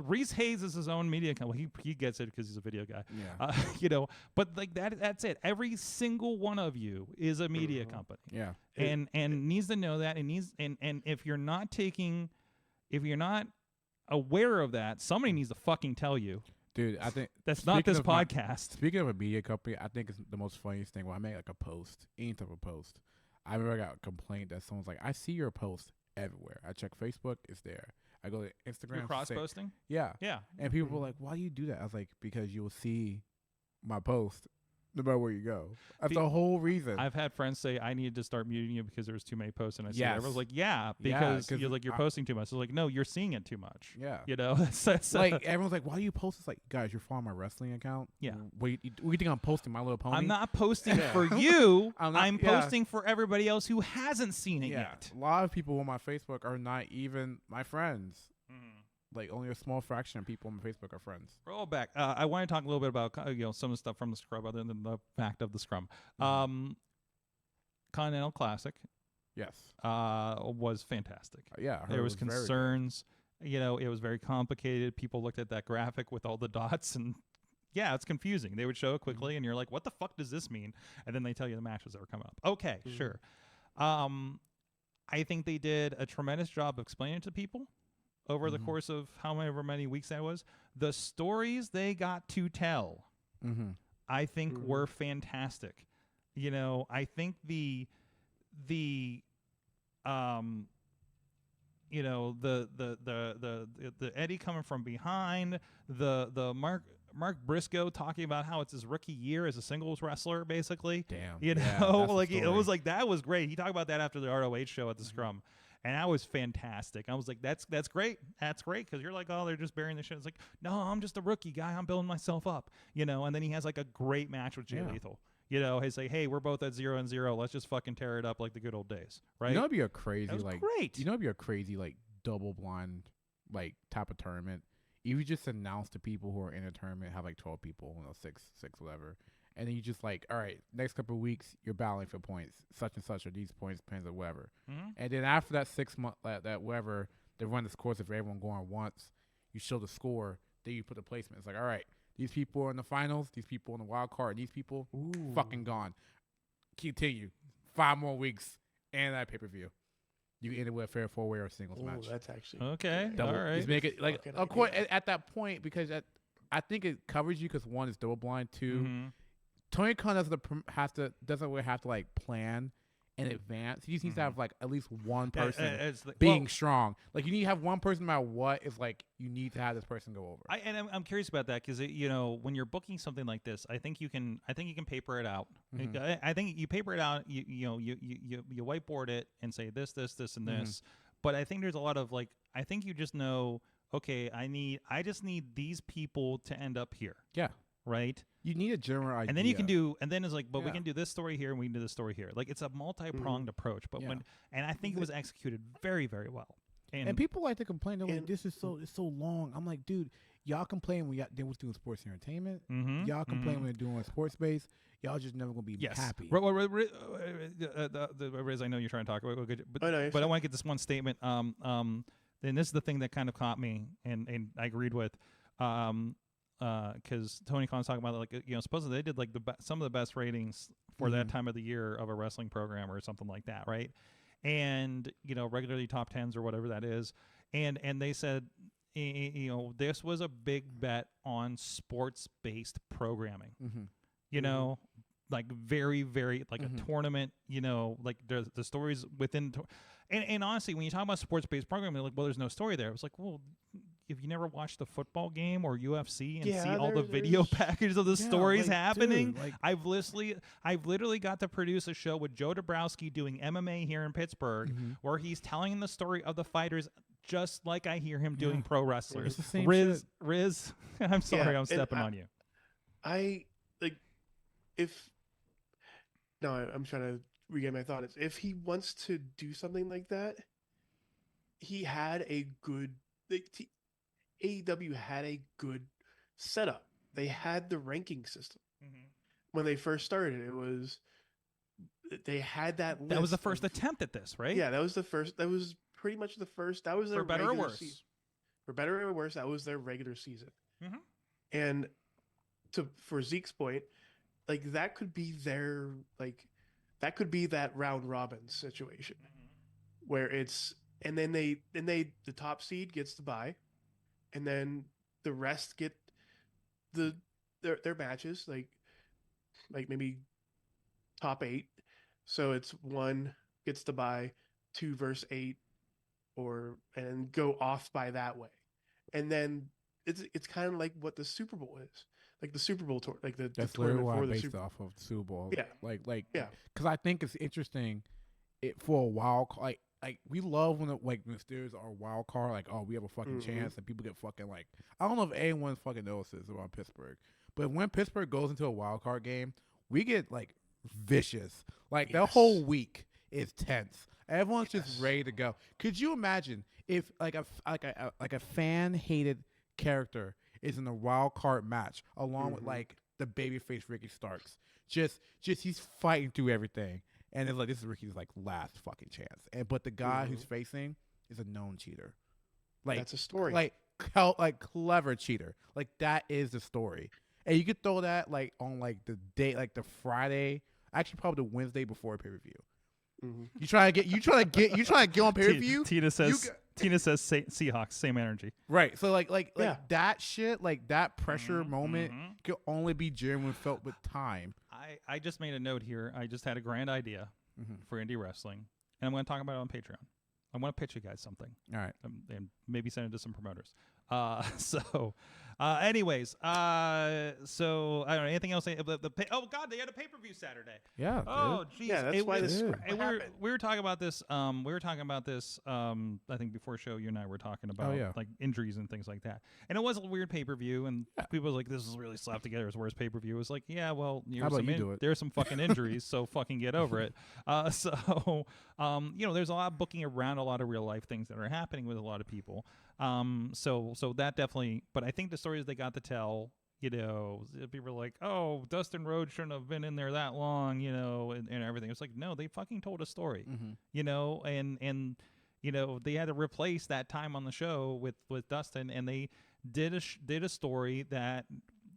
Reese Hayes is his own media company. He gets it because he's a video guy. Yeah. You know, but like that's it. Every single one of you is a media company. Yeah. And needs to know that, and if you're not aware of that, somebody needs to fucking tell you. Dude, I think That's not this speaking of podcast. Speaking of a media company, I think it's the most funniest thing when I make like a post, any type of post. I remember I got a complaint that someone's like, I see your post everywhere. I check Facebook, it's there. I go to Instagram. You're cross-posting? Yeah. Yeah. And people were like, why do you do that? I was like, because you'll see my post no matter where you go. That's the whole reason. I've had friends say I needed to start muting you because there was too many posts, and I said Yes. everyone's like, yeah, Yeah, because 'cause you're posting too much. So like, no, you're seeing it too much. Yeah. You know, that's like everyone's like, why do you post this? Like, guys, you're following my wrestling account. Yeah. Wait, what do you think I'm posting? My Little Pony? I'm not posting for you. I'm yeah. posting for everybody else who hasn't seen it yet. A lot of people on my Facebook are not even my friends. Like only a small fraction of people on my Facebook are friends. Roll back. I want to talk a little bit about some of the stuff from the scrum, other than the fact of the scrum. Continental Classic. Yes. Was fantastic. Yeah. I heard There it was very good. concerns. You know, it was very complicated. People looked at that graphic with all the dots, and yeah, it's confusing. They would show it quickly, and you're like, "What the fuck does this mean?" And then they tell you the matches that were coming up. Okay, sure. I think they did a tremendous job of explaining it to people over the course of however many weeks that was. The stories they got to tell, I think, were fantastic. you know, I think the you know, the Eddie coming from behind, the Mark Briscoe talking about how it's his rookie year as a singles wrestler, basically. Damn. You Yeah, know, that's like the it story. was like that was great. He talked about that after the ROH show at the Scrum. And that was fantastic. I was like, that's great. That's great. Because you're like, oh, they're just burying the shit. It's like, no, I'm just a rookie guy. I'm building myself up. You know, and then he has like a great match with Jay Lethal. You know, he's like, hey, we're both at 0-0. Let's just fucking tear it up like the good old days. Right? You know, it'd be a crazy, That was like, great. You know, it'd be a crazy, like, double blind, like, type of tournament. If you just announce to people who are in a tournament, have like 12 people, you know, six, whatever. And then you just like, all right, next couple of weeks, you're battling for points, such and such, or these points, depends on whatever. And then after that 6 month, that whatever, they run this course of everyone going once, you show the score, then you put the placement. It's like, all right, these people are in the finals, these people in the wild card, and these people fucking gone. Continue. 5 more weeks and that pay-per-view. You can end it with a fair four-way or a singles match. That's actually Okay. great. All right. Just make it like, Fucking of course, idea. at that point, because I think it covers you because one is double blind, two. Mhm. Tony Khan doesn't really have to like plan in advance. He just needs to have like at least one person it's like- being well- strong. Like you need to have one person no matter what. Is like you need to have this person go over. I'm curious about that because you know when you're booking something like this, I think you can paper it out. I think you paper it out. You whiteboard it and say this, and this. But I think there's a lot of like I think you just know. Okay, I just need these people to end up here. Yeah, right. You need a general idea, And then you can do, and then it's like, but we Yeah. can do this story here, and we can do this story here. Like it's a multi-pronged approach. But and I think it was executed very, very well. And people like to complain. They're like, and- "This is it's so long." I'm like, dude, y'all complain when they was doing sports entertainment. Mhm, Y'all complain when they're doing sports based. Y'all just never gonna be happy. Riz, I know you're trying to talk about, but Oh, no, you're I fine. want to get this one statement. And this is the thing that kind of caught me, and I agreed with, because Tony Khan's talking about like supposedly they did like some of the best ratings for that time of the year of a wrestling program or something like that, right? And regularly top 10s or whatever that is, and they said this was a big bet on sports based programming. Like very, very like a tournament, like the stories within. And honestly, when you talk about sports-based programming, like, well, there's no story there. It was like, well, if you never watched a football game or UFC and see all the video packages of the stories happening, dude, like, I've literally got to produce a show with Joe Dabrowski doing MMA here in Pittsburgh, where he's telling the story of the fighters just like I hear him doing pro wrestlers. It's the same Riz, shit. I'm sorry, I'm and stepping on you. I like if no, I'm trying to regain my thoughts. If he wants to do something like that, he had a good AEW had a good setup. They had the ranking system when they first started. They had that list. That was the first attempt at this, right? Yeah, that was the first. That was pretty much the first. That was their For better or regular worse. season. For better or worse, that was their regular season. Mhm. And for Zeke's point, like that could be that could be that round robin situation where it's and then the top seed gets the bye, and then the rest get their matches like maybe top 8. So it's 1 gets the bye, 2 versus 8, and go off by that way. And then it's kind of like what the Super Bowl is. Like the Super Bowl tour, like the That's tournament literally why I for the based Super off of Super Bowl. Yeah. Like Yeah. because I think it's interesting. For a wild card, like we love when when Steelers are wild card. Like, oh, we have a fucking chance, and people get fucking like. I don't know if anyone fucking notices about Pittsburgh, but when Pittsburgh goes into a wild card game, we get like vicious. Like the whole week is tense. Everyone's just ready to go. Could you imagine if like a fan hated character is in a wild card match along with like the babyface Ricky Starks? Just he's fighting through everything, and it's like this is Ricky's like last fucking chance. But the guy who's facing is a known cheater. Like That's a story. Like clever cheater. Like that is the story. And you could throw that like on like the day, like the Friday, actually probably the Wednesday before pay per view. You trying to get on pay per view. Tina says Seahawks, same energy. Right. So like Yeah. that shit, like that pressure moment could only be genuine felt with time. I just made a note here. I just had a grand idea for indie wrestling, and I'm going to talk about it on Patreon. I want to pitch you guys something. All right. And maybe send it to some promoters. Anyways, so I don't know anything else. Oh God, they had a pay-per-view Saturday. Yeah. Oh geez. Yeah, that's why this happened. We were talking about this. I think before the show, you and I were talking about like injuries and things like that. And it was a weird pay-per-view, and people were like, "This is really slapped together as worst pay-per-view." It was like, yeah, well, there's some fucking injuries, so fucking get over it. There's a lot of booking around a lot of real life things that are happening with a lot of people. So that definitely, but I think the stories they got to tell, people are like, oh, Dustin Rhodes shouldn't have been in there that long, and everything. It's like, no, they fucking told a story, and they had to replace that time on the show with Dustin, and they did a story that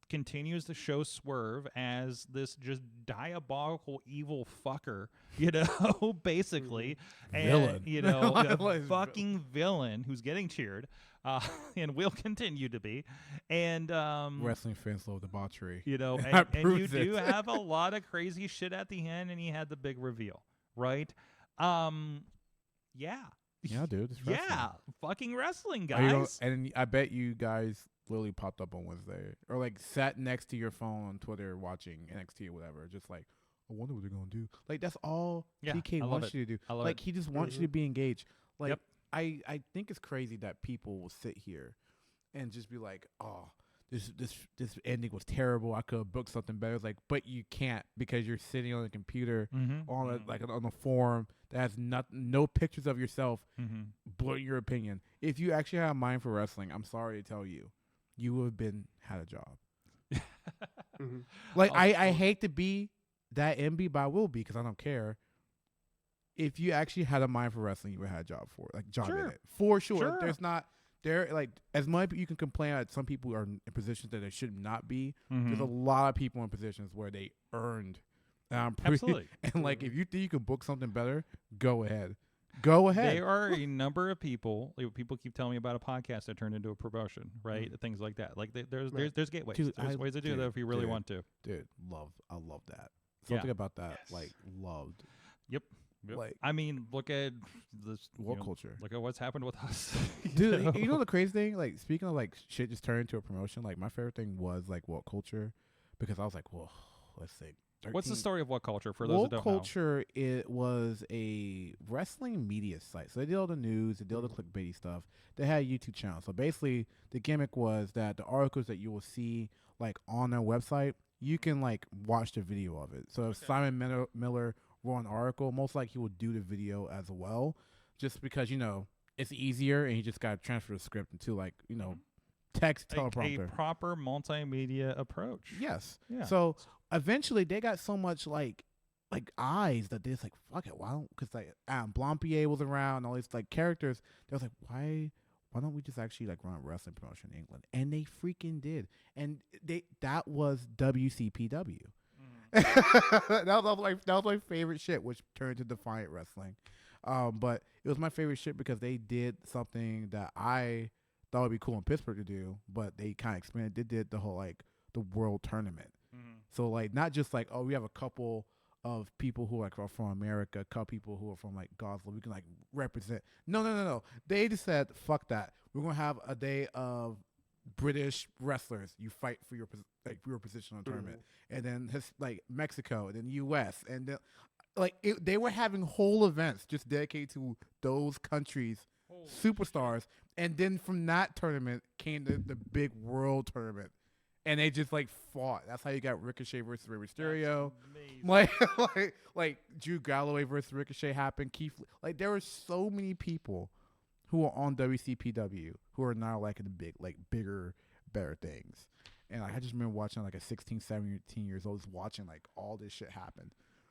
continues to show Swerve as this just diabolical evil fucker, basically, and a fucking villain who's getting cheered, and will continue to be, and wrestling fans love debauchery, and you do have a lot of crazy shit at the end, and he had the big reveal, right? Yeah, dude. It's wrestling. Yeah, fucking wrestling, guys. And I bet you guys literally popped up on Wednesday or like sat next to your phone on Twitter watching NXT or whatever, just like, I wonder what they're gonna do. Like that's all TK wants you to do. Like he just wants you to be engaged. Like I think it's crazy that people will sit here and just be like, oh, this ending was terrible. I could have booked something better. It's like, but you can't because you're sitting on a computer on a forum that has no pictures of yourself blurting your opinion. If you actually have a mind for wrestling, I'm sorry to tell you, you would have had a job. Like I hate to be that MB, but I will be because I don't care. If you actually had a mind for wrestling, you would have had a job for it. Like John did it. For sure. There's not there like as much you can complain that some people are in positions that they should not be. There's a lot of people in positions where they earned. Absolutely. And like if you think you can book something better, go ahead. Go ahead. There are a number of people. People keep telling me about a podcast that turned into a promotion, right? Things like that. Like there's gateways. Dude, there's ways to do that if you really want to. Dude, I love that. Something about that, like loved. Yep. Like I mean, look at this what culture. Look at what's happened with us, dude. You know the crazy thing? Like speaking of like shit just turned into a promotion. Like my favorite thing was like what culture, because I was like, well, let's see. 13. What's the story of What Culture for those that don't know? What Culture, it was a wrestling media site. So they did all the news, they did all the clickbaity stuff. They had a YouTube channel. So basically, the gimmick was that the articles that you will see like on their website, you can like watch the video of it. So if Simon Miller wrote an article, most likely he would do the video as well, just because it's easier and you just got to transfer the script into like text teleprompter. A proper multimedia approach. Yes. Yeah. So eventually they got so much like eyes that they just like, fuck it, why don't, because like Blampier was around, all these like characters. They was like, why don't we just actually like run a wrestling promotion in England? And they freaking did. And that was WCPW. that was my favorite shit, which turned to Defiant Wrestling. But it was my favorite shit because they did something that I thought would be cool in Pittsburgh to do, but they kind of expanded. They did the whole like the world tournament. So like not just like, oh, we have a couple of people who are from America, a couple people who are from like Goslar, we can like represent. No. They just said, fuck that. We're gonna have a day of British wrestlers. You fight for your position on the tournament, and then like Mexico, and then U.S. and then like they were having whole events just dedicated to those countries' superstars, and then from that tournament came the big world tournament. And they just like fought. That's how you got Ricochet versus Rey Mysterio. Like Drew Galloway versus Ricochet happened. Keith, like there were so many people who are on WCPW who are now like in the bigger, better things. And like, I just remember watching like a 16, 17 years old, just watching like all this shit happen.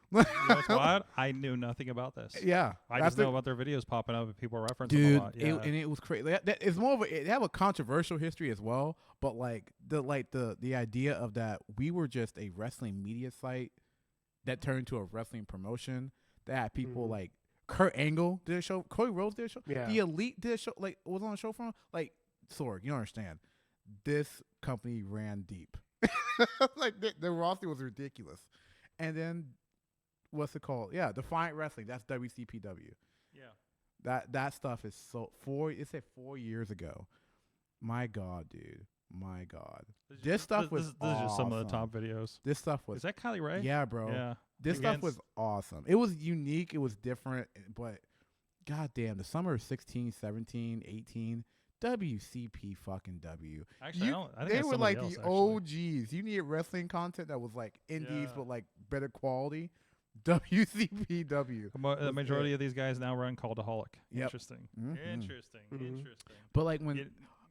You know what's wild? I knew nothing about this. Yeah, I just know about their videos popping up and people reference them a lot. Yeah. And it was crazy. It's more of they have a controversial history as well. But like the idea of that we were just a wrestling media site that turned into a wrestling promotion that had people like Kurt Angle did a show, Cody Rhodes did a show, the Elite did a show, like was on a show from like Sorg. You don't understand. This company ran deep. Like the roster was ridiculous. and then what's it called? Yeah, Defiant Wrestling. That's WCPW. Yeah. That stuff is it said 4 years ago. My God, dude. My God. This stuff was This is just some of the top videos. This stuff was. Is that Kylie Ray? Yeah, bro. Yeah. This stuff was awesome. It was unique. It was different. But, goddamn, the summer of 16, 17, 18, WCP fucking W. Actually, I think they that's were somebody like else, the actually. OGs. You needed wrestling content that was like indies, Yeah. but like better quality. WCPW. The majority of these guys now run Cultaholic. Yep. Interesting. Mhm. Interesting. Mhm. Interesting. But like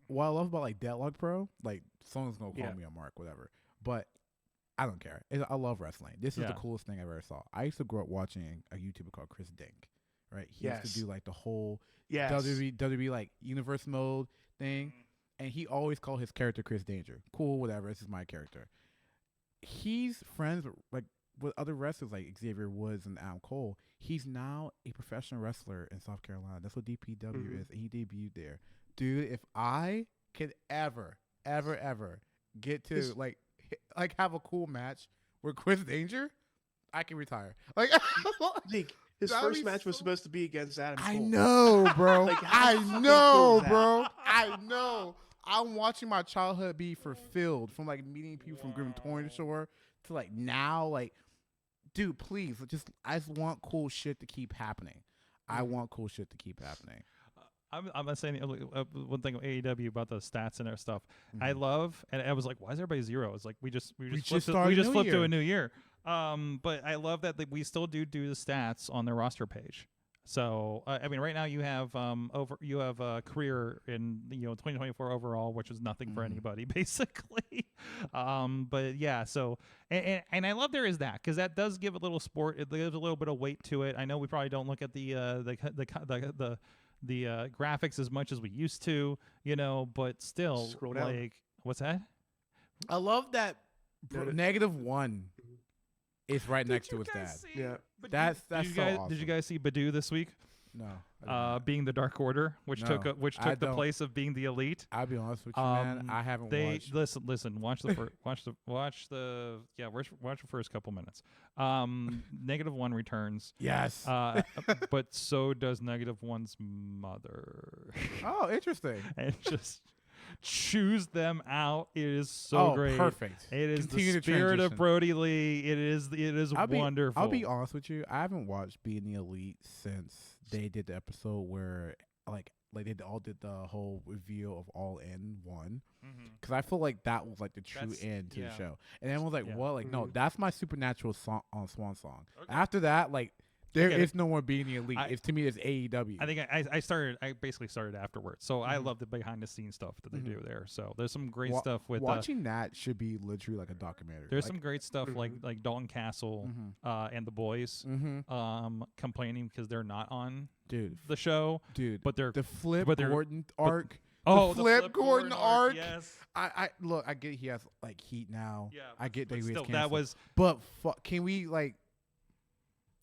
what I love about like Deadlock Pro, like someone's gonna call Yeah. me a mark, whatever. But I don't care. I love wrestling. This is the coolest thing I ever saw. I used to grow up watching a YouTuber called Chris Dink, right? He used to do like the whole WWE like universe mode thing, and he always called his character Chris Danger. Cool, whatever. This is my character. He's friends with other wrestlers like Xavier Woods and Adam Cole. He's now a professional wrestler in South Carolina. That's what DPW is, and he debuted there. Dude, if I could ever get to like have a cool match with Chris Danger, I can retire. Like, Zeke, his first match was supposed to be against Adam Cole. I know, bro. Like, how I fucking know, cool is that? bro. I know. I'm watching my childhood be fulfilled from like meeting people from Grim Torrent Shore to like now, like, dude, please, I just want cool shit to keep happening. I want cool shit to keep happening. I'm not saying one thing of AEW about the stats and their stuff. I love, and I was like, why is everybody zero? It's like we just flipped to a new year. But I love that we still do the stats on their roster page. So I mean, right now you have a career in 2024 overall, which is nothing for anybody basically. But yeah, so and I love there is that, because that does give a little sport. It gives a little bit of weight to it. I know we probably don't look at the graphics as much as we used to, but still, Scroll down. like, what's that? I love that -1 is right next to his dad. Yeah. That's Did you so guys, awesome. Did you guys see Badu this week? No. Being the Dark Order, which No, took I the don't. place of being the Elite. I'll be honest with you, man. I haven't watched. Listen. Watch the watch the first couple minutes. -1 returns. Yes. But so does -1's mother. Oh, interesting. And just choose them out. It is so great. Perfect. It is Continue the to spirit of transition. Brody Lee. It is wonderful. I'll be honest with you. I haven't watched Being the Elite since they did the episode where like they all did the whole reveal of All In 1. Because I feel like that was like the true end to the show. And everyone was like, "What? Like, no, that's my supernatural song on Swan Song." Okay. After that, like, there is no more Being the Elite. To me, it's AEW. I think I basically started afterwards. So I love the behind the scenes stuff that they do there. So there's some great stuff with watching that should be literally like a documentary. There's like, some great stuff like Dalton Castle and the boys complaining because they're not on the show. Dude, but they're the Flip but they're- Gordon arc. Oh, the Flip Gordon arc. Yes. I look. I get he has like heat now. Yeah. I get that but he was still, canceled. that was. But can we like?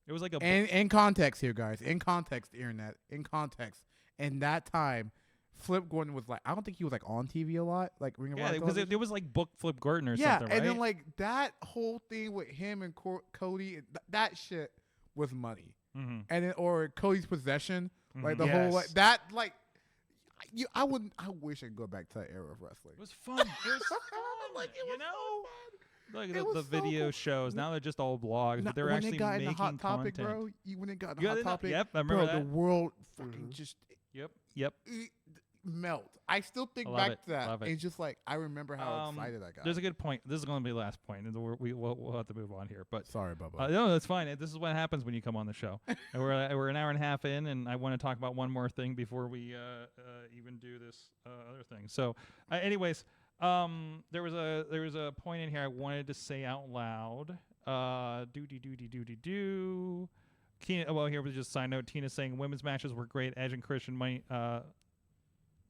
It was like a. In context here, guys. In context, internet. In context. In that time, Flip Gordon was like. I don't think he was like on TV a lot. Like Ring of Honor. Because it was like book Flip Gordon or yeah, something, right? and then like that whole thing with him and Cody, that shit was money. And then or Cody's possession, like the whole like that like. I wish I could go back to that era of wrestling. It was fun. It was fun. Like, it was so Like It the was so video cool. shows. Now they're just all blogs, but they're when actually they got making in the Hot Topic, content. bro. When they got in the Hot Topic, Yep, I remember bro, that. the world fucking just Yep. melt. I still think Love back it, to that. love it. It's just like I remember how excited I got. There's a good point. This is going to be the last point, and we'll have to move on here. But Sorry, Bubba. no, that's fine. This is what happens when you come on the show. And we're an hour and a half in, and I want to talk about one more thing before we even do this other thing. So, anyways, there was a point in here I wanted to say out loud. Well, here was just a side note. Tina saying women's matches were great. Edge and Christian might.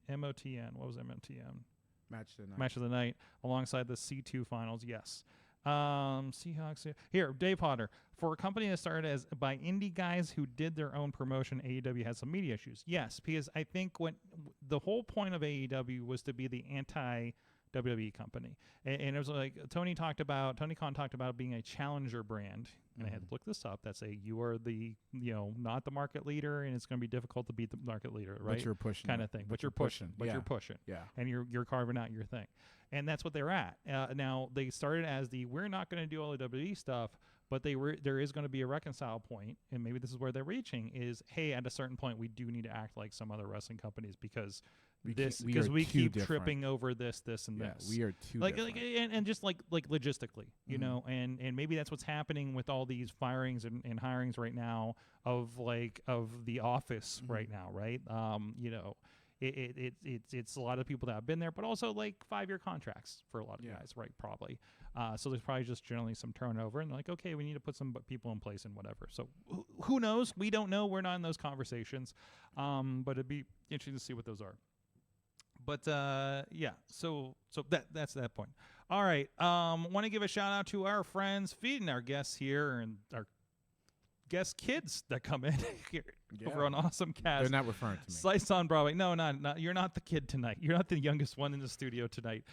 MOTN. What was MOTN? Match of the night alongside the C2 finals. Yes. Seahawks. Here, Dave Potter. For a company that started as by indie guys who did their own promotion, AEW had some media issues. Yes, because I think the whole point of AEW was to be the WWE company. And it was like Tony Khan talked about being a challenger brand. And I had to look this up. That say you are the, not the market leader, and it's going to be difficult to beat the market leader, right? But you're pushing. Kind of thing. But you're pushing. You're pushing. Yeah. And you're carving out your thing. And that's what they're at. Now, they started as we're not going to do all the WWE stuff, but there is going to be a reconcile point, and maybe this is where they're reaching, is, hey, at a certain point, we do need to act like some other wrestling companies because we keep tripping over this, and this. We are too different. And just like logistically, you know, and maybe that's what's happening with all these firings and hirings right now of the office right now, right? It's a lot of people that have been there, but also 5-year contracts for a lot of guys, right? Probably. So there's probably just generally some turnover, and okay, we need to put some people in place and whatever. So who knows? We don't know. We're not in those conversations, but it'd be interesting to see what those are. But so that's that point. All right, want to give a shout out to our friends feeding our guests here and our guest kids that come in here over on Awesome Cast. They're not referring to me. Slice on Broadway. No, not. You're not the kid tonight. You're not the youngest one in the studio tonight.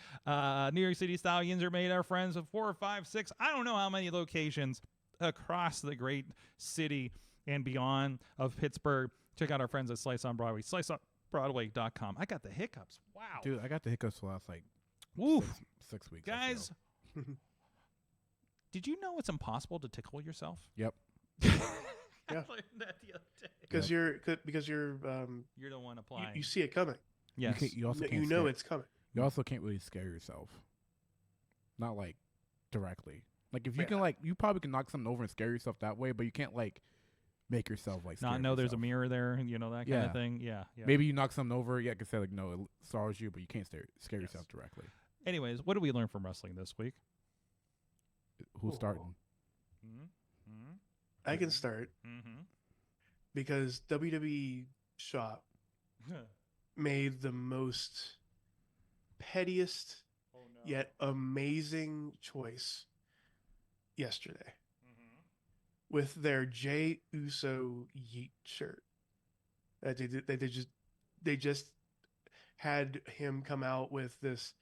New York City Stallions are made our friends of 4 or 5, 6. I don't know how many locations across the great city and beyond of Pittsburgh. Check out our friends at Slice on Broadway. SliceOnBroadway.com. I got the hiccups. Wow. Dude, I got the hiccups for the last 6 weeks. Guys, did you know it's impossible to tickle yourself? Yep. I learned that the other day. Because you're You're the one applying. you see it coming. Yes. You also can't You know it's coming. You also can't really scare yourself. Not directly. If you can you probably can knock something over and scare yourself that way, but you can't make yourself not know there's a mirror there, that kind of thing. Yeah. Maybe you knock something over. Yeah, I could say no, it stars you, but you can't scare yourself directly. Anyways, what did we learn from wrestling this week? Who's starting? Mm-hmm. I can start because WWE Shop made the most pettiest yet amazing choice yesterday with their Jey Uso Yeet shirt. They just had him come out with this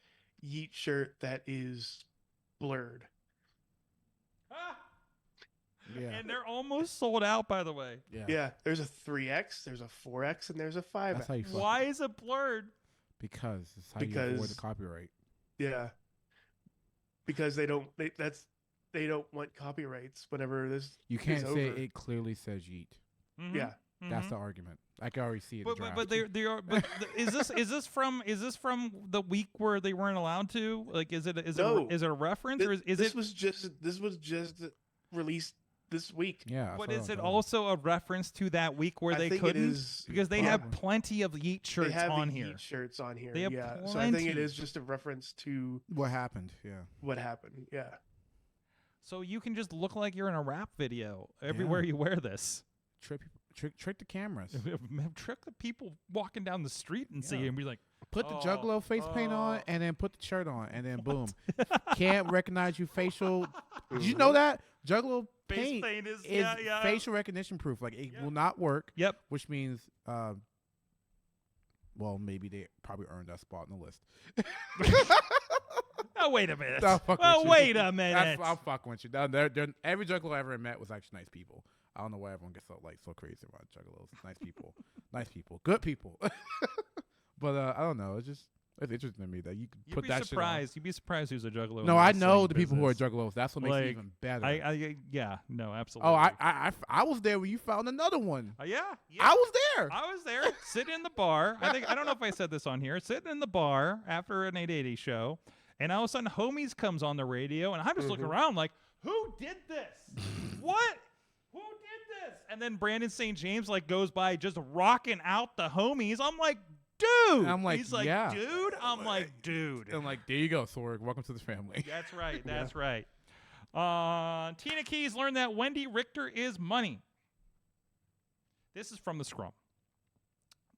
Yeet shirt that is blurred. Yeah. And they're almost sold out, by the way. Yeah. There's a 3X, there's a 4X, and there's a 5X. That's how you Why is it blurred? Because it's how you avoid the copyright. Yeah. Because they don't want copyrights whenever this. You can't is say over. it clearly says yeet. Yeah. That's the argument. I can already see it. But they are. But is this from the week where they weren't allowed to? Is it a reference or is it? This was just released this week. Yeah. But is it also a reference to that week where they couldn't? Because they have plenty of Yeet shirts on here. Yeet shirts on here. They have yeah. plenty. So I think it is just a reference to what happened. Yeah. What happened. Yeah. So you can just look like you're in a rap video everywhere you wear this. Trick the cameras. Trick the people walking down the street and see and be like, put the Juggalo face paint on and then put the shirt on and then boom. Can't recognize you facial. Did you know that? Juggalo paint is facial recognition proof. It will not work. Yep. Which means, maybe they probably earned that spot on the list. Oh, wait a minute. Wait a minute. I'm fucking with you. Every Juggalo I ever met was actually nice people. I don't know why everyone gets so crazy about Juggalos. Nice people. Nice people. Good people. But I don't know. It's interesting to me that you can put that shit on. You'd be surprised who's a Juggalo. No, I know the people who are Juggalos. That's what makes it even better. No, absolutely. Oh, I was there when you found another one. Yeah. I was there. I was there, sitting in the bar. I don't know if I said this on here. Sitting in the bar after an 880 show, and all of a sudden, Homies comes on the radio, and I'm just looking around like, who did this? What? Who did this? And then Brandon St. James goes by just rocking out the Homies. I'm like, dude. And I'm like, he's like, yeah. Dude. I'm like, dude. And I'm like, there you go, Sorg. Welcome to the family. That's right. That's right. Tina Keys learned that Wendy Richter is money. This is from the Scrum.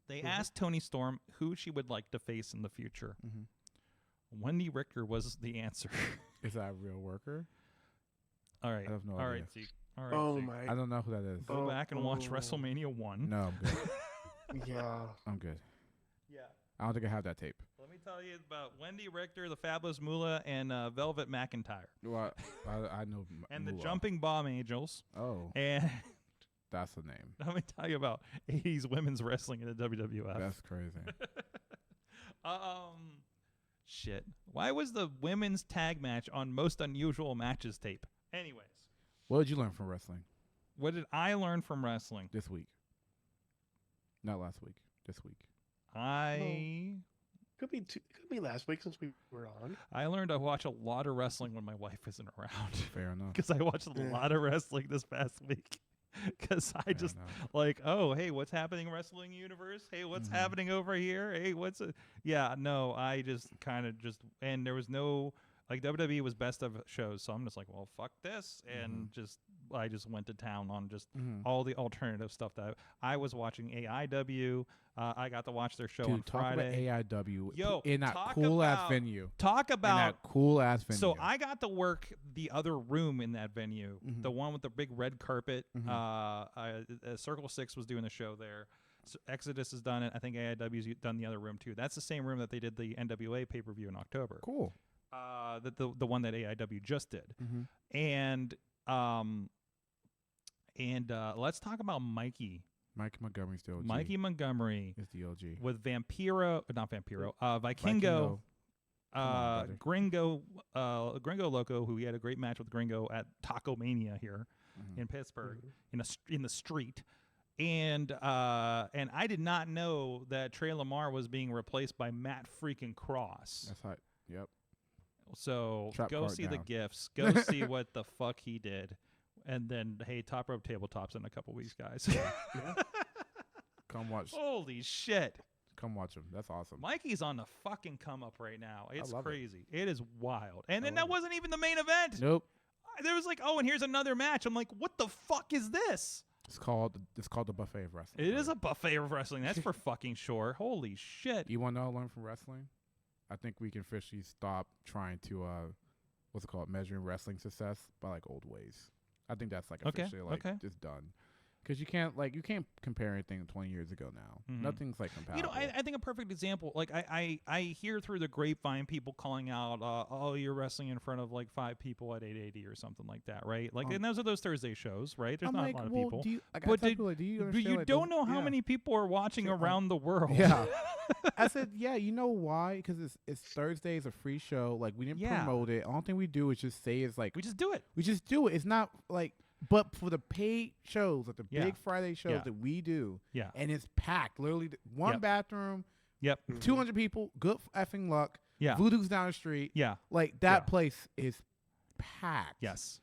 They asked Toni Storm who she would like to face in the future. Wendy Richter was the answer. Is that a real worker? All right. I have no idea. All right, Zeke. All right, Zeke. I don't know who that is. Go back and watch WrestleMania 1. No, I'm good. Yeah. I'm good. Yeah. I don't think I have that tape. Let me tell you about Wendy Richter, the Fabulous Moolah, and Velvet McIntyre. Well, I know. And the Moolah. Jumping Bomb Angels. Oh, And that's the name. let me tell you about 80s women's wrestling in the WWF. That's crazy. Shit. Why was the women's tag match on Most Unusual Matches tape? Anyways, What did you learn from wrestling what did I learn from wrestling? this week? Not last week. This week. Could be last week since we were on. I learned to watch a lot of wrestling when my wife isn't around. Fair enough. Because I watched a lot of wrestling this past week. Because I just enough. like, oh, hey, what's happening in wrestling universe? Hey, what's happening over here? Hey, yeah, no, I just kind of and there was no, like, WWE was best of shows, so I'm just like, well, fuck this, and I just went to town on just all the alternative stuff that I was watching. AEW, I got to watch their show on Friday. Talk about AEW Yo, in that talk cool ass about- venue. Talk In about that cool ass venue. So I got to work the other room in that venue, the one with the big red carpet. Circle 6 was doing the show there. So Exodus has done it. I think AIW's done the other room too. That's the same room that they did the NWA pay-per-view in October. Cool. The one that AIW just did. And let's talk about Mikey. Mikey Montgomery's the OG. Mikey Montgomery is the OG. with Vikingo. Gringo Loco, who he had a great match with Gringo at Taco Mania here in Pittsburgh in the street, and I did not know that Trey Lamar was being replaced by Matt freaking Cross. That's hot. Yep. So Trap go card see the down. gifts. Go see what the fuck he did, and then hey, Top Rope Tabletops in a couple weeks, guys. Come watch. Holy shit. Come watch him. That's awesome. Mikey's on the fucking come up right now. It's love it. crazy. It is wild. And then love that wasn't even the main event. Nope. There was like, oh, and here's another match. I'm like, what the fuck is this? It's called the buffet of wrestling. It is a buffet of wrestling. That's for fucking sure. Holy shit. You want to know what I learned from wrestling? I think we can officially stop trying to measuring wrestling success by like old ways. I think that's like officially just done. Because you can't compare anything 20 years ago now. Nothing's like comparable. You know, I think a perfect example, like I hear through the grapevine people calling out, oh, you're wrestling in front of like 5 people at 880 or something like that, right? Like, and those are those Thursday shows, right? There's not a lot of people. But you don't know how many people are watching around the world. Yeah. I said, yeah, you know why? Because it's Thursday, it's a free show. Like, we didn't promote it. All thing we do is just say it's like. We just do it. It's not like. But for the paid shows, like the big Friday shows that we do, and it's packed. Literally, one bathroom, 200 people, good effing luck. Yeah. Voodoo's down the street. Yeah. Like, that place is packed. Yes.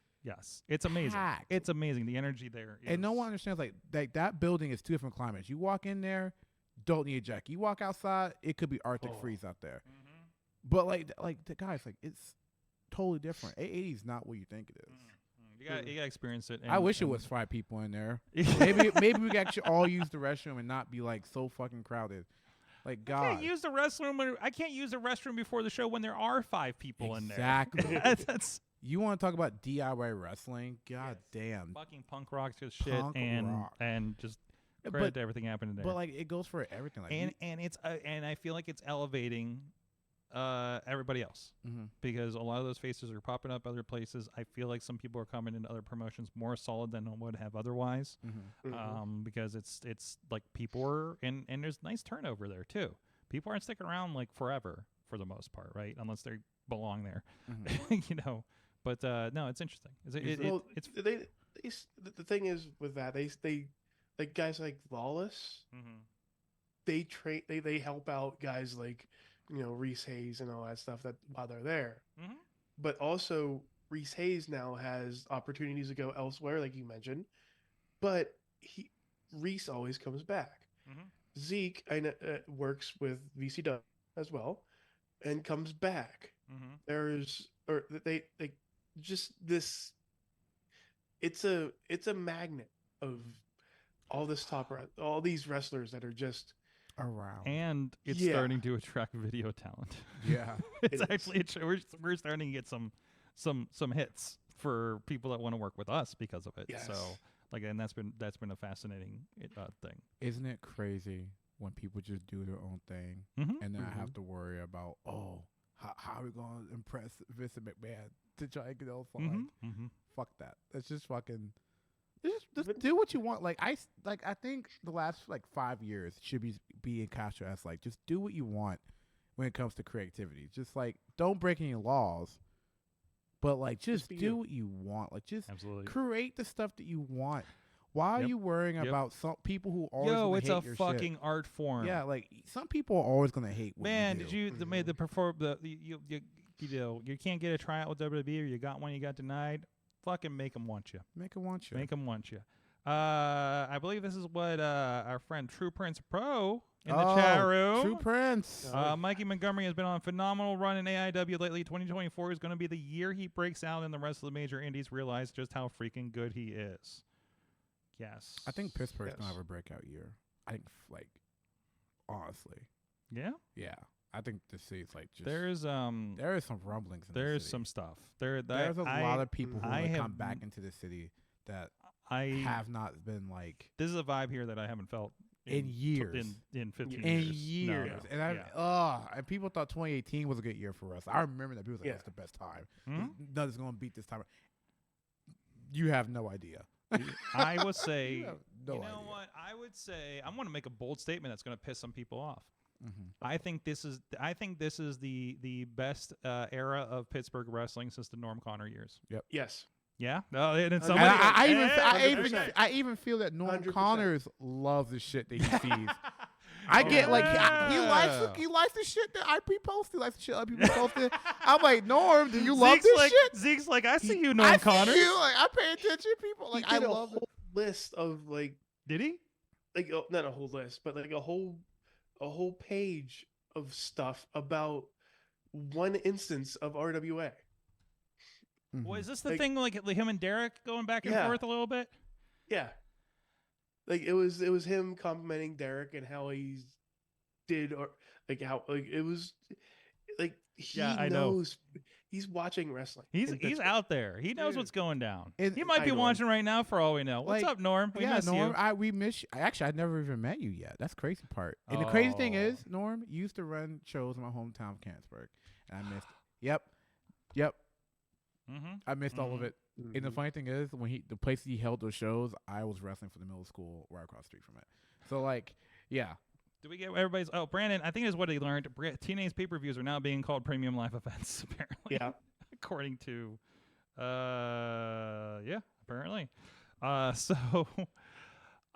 It's amazing. Packed. It's amazing. The energy there is. And no one understands, like that building is 2 different climates. You walk in there, don't need a jacket. You walk outside, it could be Arctic freeze out there. But, like the guys, like, it's totally different. 880 is not what you think it is. You gotta experience it. I wish it was 5 people in there. maybe we could actually all use the restroom and not be like so fucking crowded. Like, God. I can't use the restroom before the show when there are 5 people in there. Exactly. That's you want to talk about DIY wrestling? God damn. fucking punk rock just shit and just credit to everything happening there. But like, it goes for everything. Like, and it's and I feel like it's elevating everybody else because a lot of those faces are popping up other places. I feel like some people are coming into other promotions more solid than would have otherwise, because it's like people are and there's nice turnover there too. People aren't sticking around like forever for the most part, right? Unless they belong there, you know. But no, it's interesting. It's the thing is with that they like guys like Lawless. They train. They help out guys like. You know, Reese Hayes and all that stuff that while they're there. But also Reese Hayes now has opportunities to go elsewhere, like you mentioned. But Reese always comes back. Zeke works with VCW as well and comes back. They just this. It's a magnet of all this all these wrestlers that are just. Around. And it's starting to attract video talent. Yeah. It's actually we're starting to get some hits for people that want to work with us because of it. Yes. So like, and that's been a fascinating thing. Isn't it crazy when people just do their own thing and then I have to worry about, how are we going to impress Vincent McMahon to try and get over? Fuck that. Let's just fucking just do what you want. Like I think the last 5 years should be being cast as just do what you want when it comes to creativity. Just don't break any laws, but just do what you want. Just create the stuff that you want. Why are you worrying about some people who always hate your shit? It's a fucking art form. Yeah, some people are always gonna hate. What Man, you do. did you can't get a tryout with WWE, or you got one, you got denied? Fucking make them want you. Make them want you. Make them want you. I believe this is what our friend True Prince Pro in the chat room. True Prince. Mikey Montgomery has been on a phenomenal run in AEW lately. 2024 is going to be the year he breaks out and the rest of the major indies realize just how freaking good he is. Yes. I think Pittsburgh's going to have a breakout year. I think, honestly. Yeah? Yeah. I think the city's just... there is some rumblings in there's the city. some stuff. There's a lot of people who have come back into the city that have not been This is a vibe here that I haven't felt in years. In 15 years. In years. No. And and people thought 2018 was a good year for us. I remember that people were that's the best time. Nothing's going to beat this time. You have no idea. I would say, you know idea. What? I would say I'm going to make a bold statement that's going to piss some people off. I think this is the best era of Pittsburgh wrestling since the Norm Connor years. Yep. Yes. Yeah. No. And I even feel that Norm 100%. Connors loves the shit that he sees. I get he likes the shit that I posted. He likes the shit other people posted. I'm like, Norm, do you love this shit? Zeke's I see you, Norm Connors. I pay attention, people. He I did love a whole list of Did he? Not a whole list, but a whole page of stuff about one instance of RWA. Well, is this the thing him and Derek going back and forth a little bit? Yeah. It was him complimenting Derek and how he did, or how it was he knows he's watching wrestling. He's out there. He knows what's going down. He might Hi, be Norm. watching right now for all we know. What's up, Norm? We miss Norm. you. We miss you. Actually, I never even met you yet. That's the crazy part. And the crazy thing is, Norm used to run shows in my hometown of Canonsburg, and I missed. Yep. I missed all of it. And the funny thing is, when the place he held those shows, I was wrestling for the middle school right across the street from it. So yeah. Do we get everybody's? Oh, Brandon, I think is what he learned. Teenage pay-per-views are now being called premium live events, apparently. Yeah. According to, apparently. So,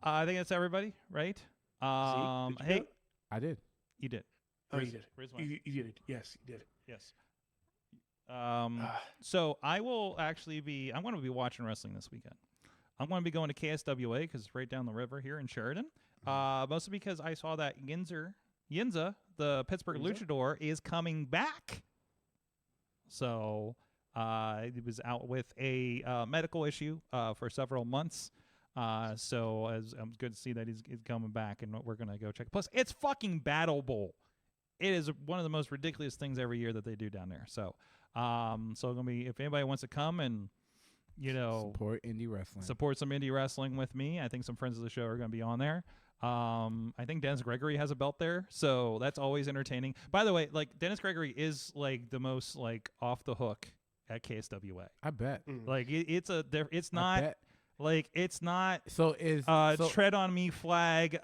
I think that's everybody, right? Zeke, hey, I did. You did. Oh, you did. You did. Yes, you did. Yes. So I will actually I'm going to be watching wrestling this weekend. I'm going to be going to KSWA because it's right down the river here in Sheridan. Mostly because I saw that Yinza, the Pittsburgh Luchador, is coming back. So he was out with a medical issue for several months. So as I'm good to see that he's coming back, and we're going to go check. Plus, it's fucking Battle Bowl. It is one of the most ridiculous things every year that they do down there. So, gonna be, if anybody wants to come and support indie wrestling, support some indie wrestling with me. I think some friends of the show are gonna be on there. I think Dennis Gregory has a belt there, so that's always entertaining. By the way, Dennis Gregory is the most off the hook at KSWA. I bet. It's not. It's not tread on me flag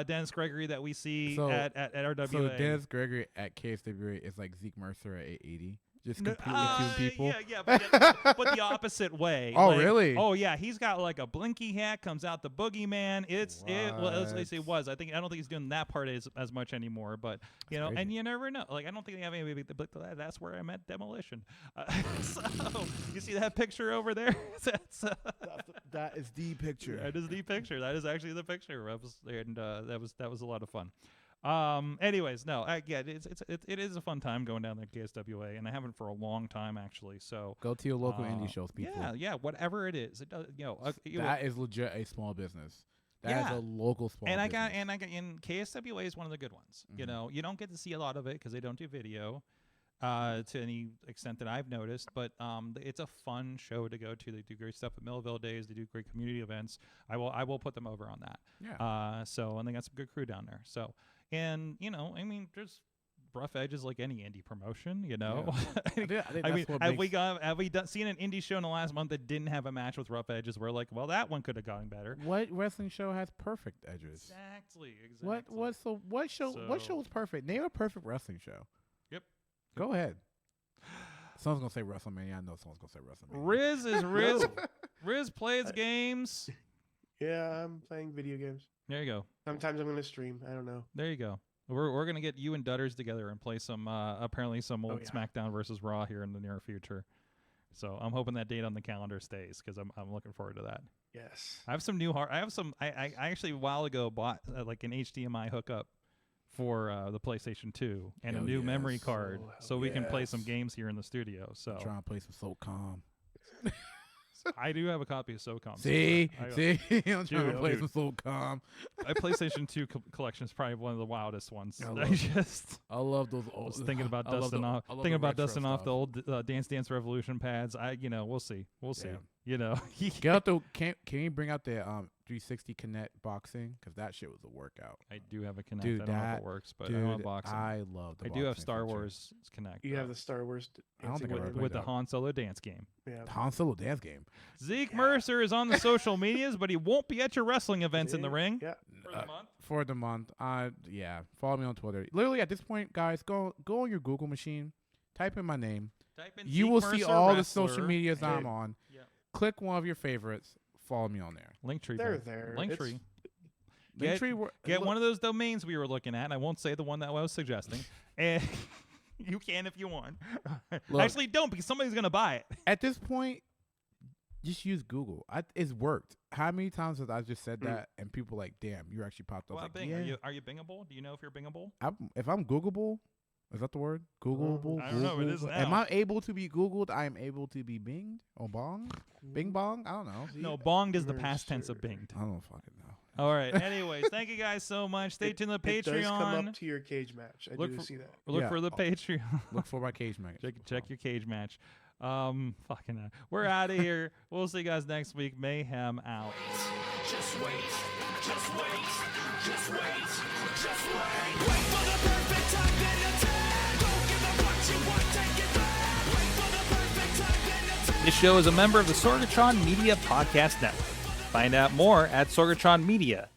Dennis Gregory that we see at RWA. So Dennis Gregory at KSWA is like Zeke Mercer at 880. Just completely two people. Yeah, but the opposite way. Oh, really? Oh, yeah. He's got a blinky hat, comes out the boogeyman. At least it was. I don't think he's doing that part as much anymore. But and you never know. I don't think they have any. That's where I met Demolition. So you see that picture over there? That is the picture. That is the picture. That is actually the picture. That was a lot of fun. Anyways, no, it is a fun time going down there at KSWA, and I haven't for a long time actually. So go to your local indie shows, people. Yeah, whatever it is, it does. That is legit a small business. That is a local small business. And KSWA is one of the good ones. You don't get to see a lot of it because they don't do video. to any extent that I've noticed, but it's a fun show to go to. They do great stuff at Millville Days. They do great community events. I will put them over on that. Yeah. And they got some good crew down there. So, and I mean, there's rough edges like any indie promotion, Yeah. I mean, have we seen an indie show in the last month that didn't have a match with rough edges? We're like, well, that one could have gotten better. What wrestling show has perfect edges? Exactly. What show is perfect? Name a perfect wrestling show. Yep. Go ahead. Someone's gonna say WrestleMania. I know someone's gonna say WrestleMania. Riz plays games. Yeah, I'm playing video games. There you go. Sometimes I'm gonna stream. I don't know. There you go. We're gonna get you and Dutters together and play some apparently some old SmackDown versus Raw here in the near future. So I'm hoping that date on the calendar stays because I'm looking forward to that. Yes. I have some new I actually a while ago bought like an HDMI hookup for the PlayStation 2 and a new memory card so we can play some games here in the studio. So I'm trying to play some SOCOM. I do have a copy of SOCOM. See, I'm trying to play some SOCOM. My PlayStation 2 collection is probably one of the wildest ones. I love those old. I was thinking about dusting off the old Dance Dance Revolution pads. We'll see. Get out the can you bring out the 360 Connect boxing because that shit was a workout. I do have a Connect. Dude, I don't know if it works, but I don't have boxing. I love the. I do have Star Wars Connect. You have the Star Wars. I don't think with the Han Solo dance game. Yeah. Han Solo dance game. Zeke Mercer is on the social medias, but he won't be at your wrestling events in the ring. Yeah. For the month. Follow me on Twitter. Literally at this point, guys, go on your Google machine, type in my name. You will see all the social medias I'm on. Yeah. Click one of your favorites. Follow me on there. Linktree. They're there. Linktree. Get one of those domains we were looking at. I won't say the one that I was suggesting. And you can if you want. Look, actually, don't because somebody's going to buy it. At this point, just use Google. It's worked. How many times have I just said that and people like, damn, you actually popped up. Well, like, Bing, are you Bingable? Do you know if you're Bingable? If I'm Googleable, is that the word? Googleable? I don't know. It is now. Am I able to be Googled? I am able to be binged or bonged? Bing bong? I don't know. No, bonged is the past tense of binged. I don't fucking know. All right. Anyways, thank you guys so much. Stay tuned to the Patreon. It does come up to your cage match. I do see that. Look for the Patreon. Look for my cage match. Check your cage match. We're out of here. We'll see you guys next week. Mayhem out. Just wait. Just wait. Just wait. Just wait. Wait for the perfect time, then attack. Don't give up what you want, take it back. Wait for the perfect time, then attack. This show is a member of the Sorgatron Media Podcast Network. Find out more at sorgatronmedia.com.